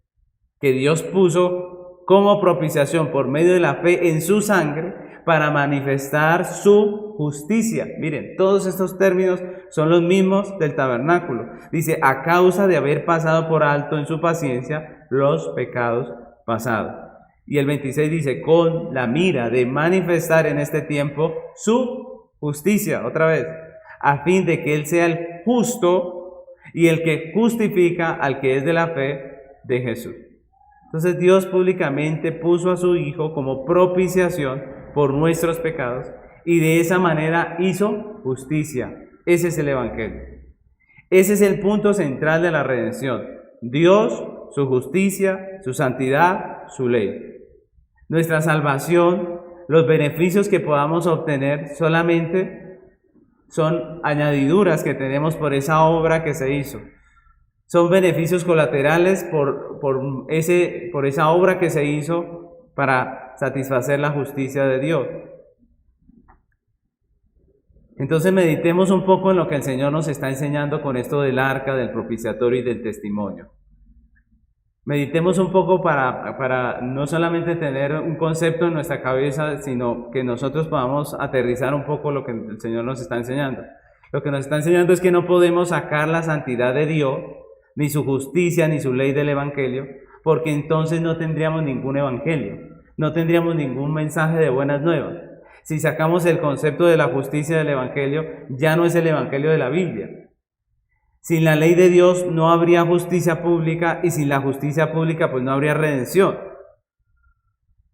que Dios puso como propiciación por medio de la fe en su sangre para manifestar su justicia. Miren, todos estos términos son los mismos del tabernáculo. Dice, a causa de haber pasado por alto en su paciencia los pecados pasados. Y el 26 dice, con la mira de manifestar en este tiempo su justicia, otra vez, a fin de que Él sea el justo y el que justifica al que es de la fe de Jesús. Entonces Dios públicamente puso a su Hijo como propiciación por nuestros pecados y de esa manera hizo justicia. Ese es el Evangelio. Ese es el punto central de la redención. Dios, su justicia, su santidad, su ley. Nuestra salvación, los beneficios que podamos obtener solamente son añadiduras que tenemos por esa obra que se hizo. Son beneficios colaterales por esa obra que se hizo para satisfacer la justicia de Dios. Entonces meditemos un poco en lo que el Señor nos está enseñando con esto del arca, del propiciatorio y del testimonio. Meditemos un poco para no solamente tener un concepto en nuestra cabeza, sino que nosotros podamos aterrizar un poco lo que el Señor nos está enseñando. Lo que nos está enseñando es que no podemos sacar la santidad de Dios, ni su justicia, ni su ley del Evangelio, porque entonces no tendríamos ningún Evangelio, no tendríamos ningún mensaje de buenas nuevas. Si sacamos el concepto de la justicia del Evangelio, ya no es el Evangelio de la Biblia. Sin la ley de Dios no habría justicia pública y sin la justicia pública pues no habría redención.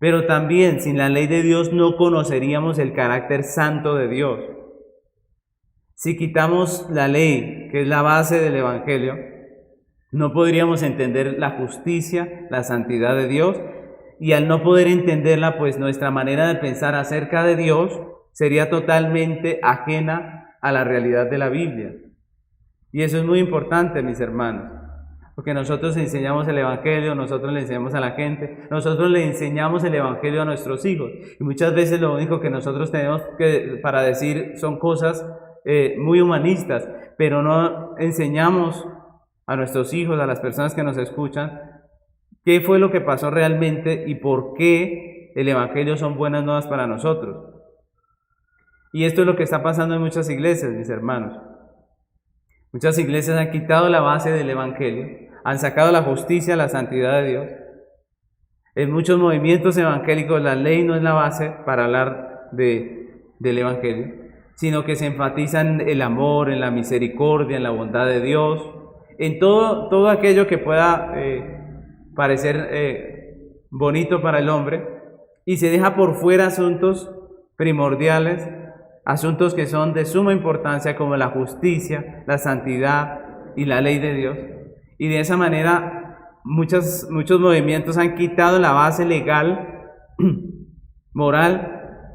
Pero también sin la ley de Dios no conoceríamos el carácter santo de Dios. Si quitamos la ley, que es la base del Evangelio, no podríamos entender la justicia, la santidad de Dios, y al no poder entenderla, pues nuestra manera de pensar acerca de Dios sería totalmente ajena a la realidad de la Biblia. Y eso es muy importante, mis hermanos, porque nosotros enseñamos el Evangelio, nosotros le enseñamos a la gente, nosotros le enseñamos el Evangelio a nuestros hijos, y muchas veces lo único que nosotros tenemos para decir son cosas muy humanistas, pero no enseñamos a nuestros hijos, a las personas que nos escuchan, qué fue lo que pasó realmente y por qué el Evangelio son buenas nuevas para nosotros. Y esto es lo que está pasando en muchas iglesias, mis hermanos. Muchas iglesias han quitado la base del Evangelio, han sacado la justicia, la santidad de Dios. En muchos movimientos evangélicos la ley no es la base para hablar del Evangelio, sino que se enfatiza en el amor, en la misericordia, en la bondad de Dios, en todo aquello que pueda parecer bonito para el hombre, y se deja por fuera asuntos primordiales, asuntos que son de suma importancia como la justicia, la santidad y la ley de Dios. Y de esa manera muchos movimientos han quitado la base legal, moral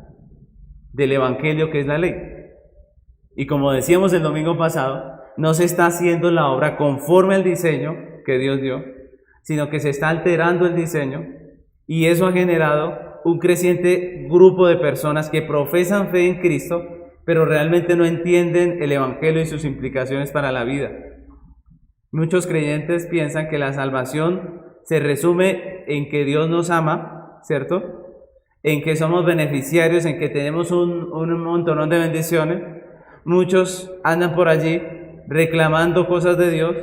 del Evangelio, que es la ley. Y como decíamos el domingo pasado, no se está haciendo la obra conforme al diseño que Dios dio, sino que se está alterando el diseño, y eso ha generado un creciente grupo de personas que profesan fe en Cristo, pero realmente no entienden el Evangelio y sus implicaciones para la vida. Muchos creyentes piensan que la salvación se resume en que Dios nos ama, ¿cierto? En que somos beneficiarios, en que tenemos un montón de bendiciones. Muchos andan por allí reclamando cosas de Dios,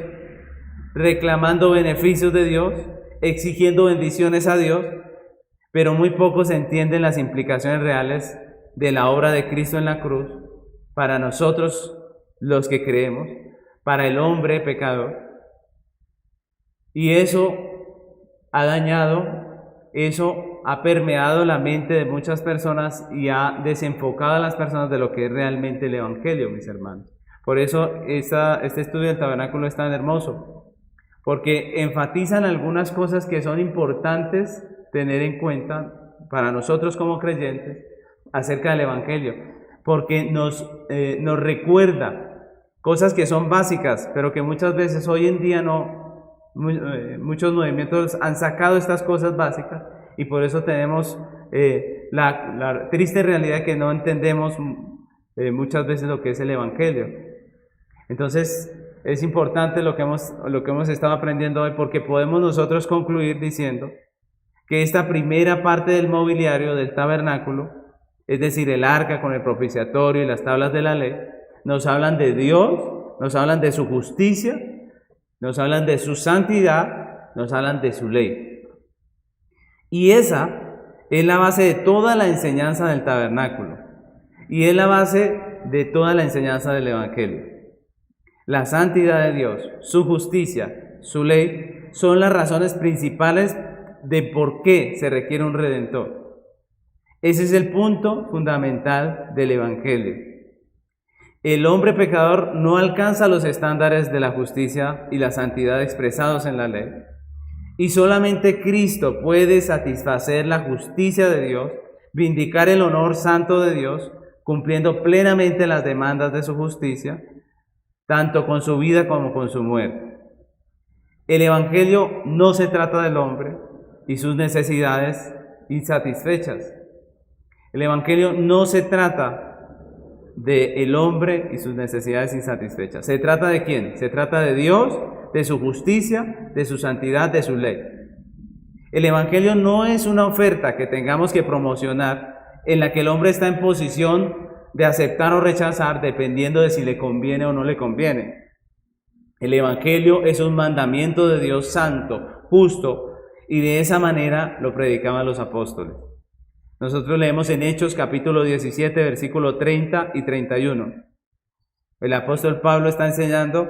reclamando beneficios de Dios, exigiendo bendiciones a Dios, pero muy pocos entienden las implicaciones reales de la obra de Cristo en la cruz para nosotros los que creemos, para el hombre pecador. Y eso ha dañado, eso ha permeado la mente de muchas personas y ha desenfocado a las personas de lo que es realmente el Evangelio, mis hermanos. Por eso este estudio del tabernáculo es tan hermoso, porque enfatizan algunas cosas que son importantes tener en cuenta para nosotros como creyentes acerca del Evangelio, porque nos recuerda cosas que son básicas, pero que muchas veces hoy en día muchos movimientos han sacado estas cosas básicas, y por eso tenemos la triste realidad de que no entendemos muchas veces lo que es el Evangelio. Entonces es importante lo que hemos estado aprendiendo hoy, porque podemos nosotros concluir diciendo que esta primera parte del mobiliario del tabernáculo, es decir, el arca con el propiciatorio y las tablas de la ley, nos hablan de Dios, nos hablan de su justicia, nos hablan de su santidad, nos hablan de su ley. Y esa es la base de toda la enseñanza del tabernáculo, y es la base de toda la enseñanza del Evangelio. La santidad de Dios, su justicia, su ley, son las razones principales de por qué se requiere un redentor. Ese es el punto fundamental del Evangelio. El hombre pecador no alcanza los estándares de la justicia y la santidad expresados en la ley, y solamente Cristo puede satisfacer la justicia de Dios, vindicar el honor santo de Dios, cumpliendo plenamente las demandas de su justicia, tanto con su vida como con su muerte. El Evangelio no se trata del hombre y sus necesidades insatisfechas. El Evangelio no se trata del hombre y sus necesidades insatisfechas. ¿Se trata de quién? Se trata de Dios, de su justicia, de su santidad, de su ley. El Evangelio no es una oferta que tengamos que promocionar, en la que el hombre está en posición de aceptar o rechazar dependiendo de si le conviene o no le conviene. El Evangelio es un mandamiento de Dios santo, justo, y de esa manera lo predicaban los apóstoles. Nosotros leemos en Hechos capítulo 17, versículo 30 y 31. El apóstol Pablo está enseñando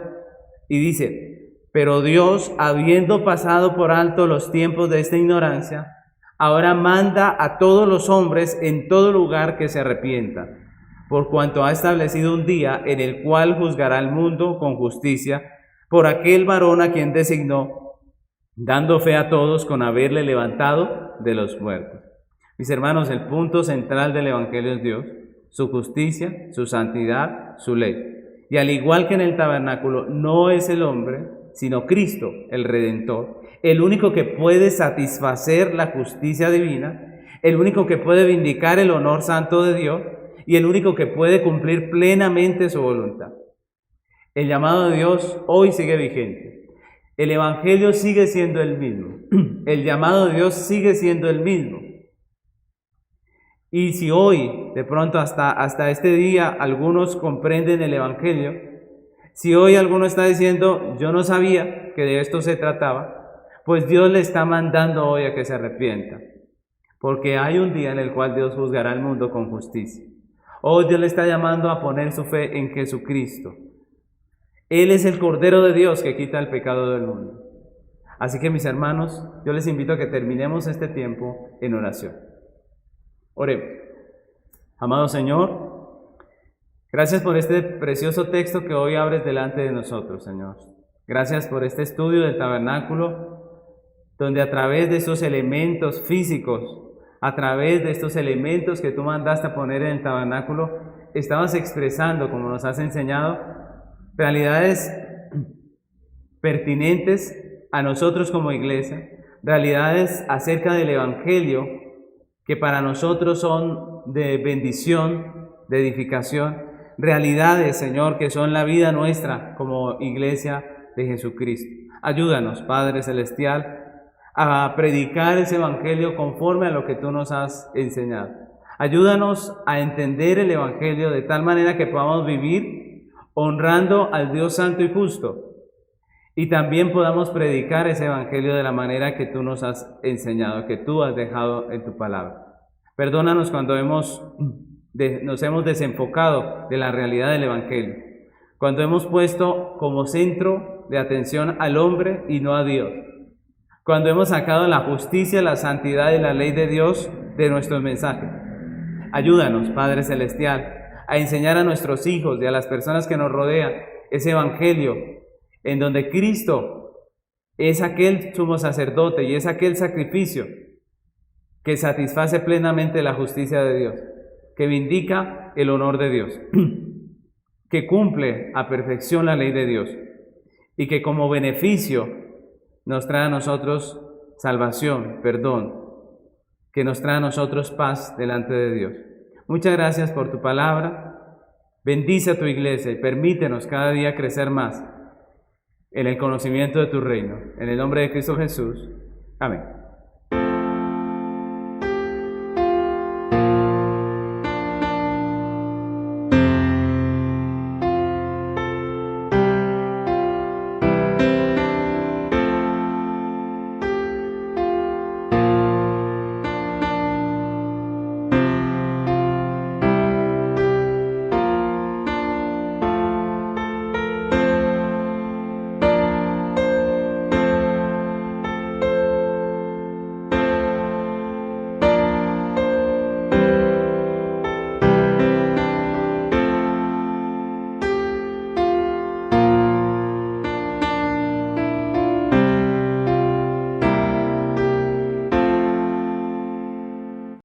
y dice: pero Dios, habiendo pasado por alto los tiempos de esta ignorancia, ahora manda a todos los hombres en todo lugar que se arrepientan, por cuanto ha establecido un día en el cual juzgará al mundo con justicia por aquel varón a quien designó, dando fe a todos con haberle levantado de los muertos. Mis hermanos, el punto central del Evangelio es Dios, su justicia, su santidad, su ley. Y al igual que en el tabernáculo, no es el hombre, sino Cristo, el Redentor, el único que puede satisfacer la justicia divina, el único que puede vindicar el honor santo de Dios y el único que puede cumplir plenamente su voluntad. El llamado de Dios hoy sigue vigente. El Evangelio sigue siendo el mismo. El llamado de Dios sigue siendo el mismo. Y si hoy, de pronto hasta este día, algunos comprenden el Evangelio, si hoy alguno está diciendo, yo no sabía que de esto se trataba, pues Dios le está mandando hoy a que se arrepienta. Porque hay un día en el cual Dios juzgará al mundo con justicia. Hoy Dios le está llamando a poner su fe en Jesucristo. Él es el Cordero de Dios que quita el pecado del mundo. Así que, mis hermanos, yo les invito a que terminemos este tiempo en oración. Oremos. Amado Señor, Gracias por este precioso texto que hoy abres delante de nosotros, Señor. Gracias por este estudio del tabernáculo, donde a través de estos elementos físicos, a través de estos elementos que tú mandaste a poner en el tabernáculo, estabas expresando, como nos has enseñado, realidades pertinentes a nosotros como iglesia, realidades acerca del Evangelio que para nosotros son de bendición, de edificación, realidades, Señor, que son la vida nuestra como iglesia de Jesucristo. Ayúdanos, Padre Celestial, a predicar ese Evangelio conforme a lo que tú nos has enseñado. Ayúdanos a entender el Evangelio de tal manera que podamos vivir honrando al Dios Santo y Justo, y también podamos predicar ese Evangelio de la manera que tú nos has enseñado, que tú has dejado en tu palabra. Perdónanos cuando nos hemos desenfocado de la realidad del Evangelio, cuando hemos puesto como centro de atención al hombre y no a Dios, cuando hemos sacado la justicia, la santidad y la ley de Dios de nuestros mensajes. Ayúdanos, Padre Celestial, a enseñar a nuestros hijos y a las personas que nos rodean ese Evangelio en donde Cristo es aquel sumo sacerdote y es aquel sacrificio que satisface plenamente la justicia de Dios, que vindica el honor de Dios, que cumple a perfección la ley de Dios y que como beneficio nos trae a nosotros salvación, perdón, que nos trae a nosotros paz delante de Dios. Muchas gracias por tu palabra. Bendice a tu iglesia y permítenos cada día crecer más en el conocimiento de tu reino. En el nombre de Cristo Jesús. Amén.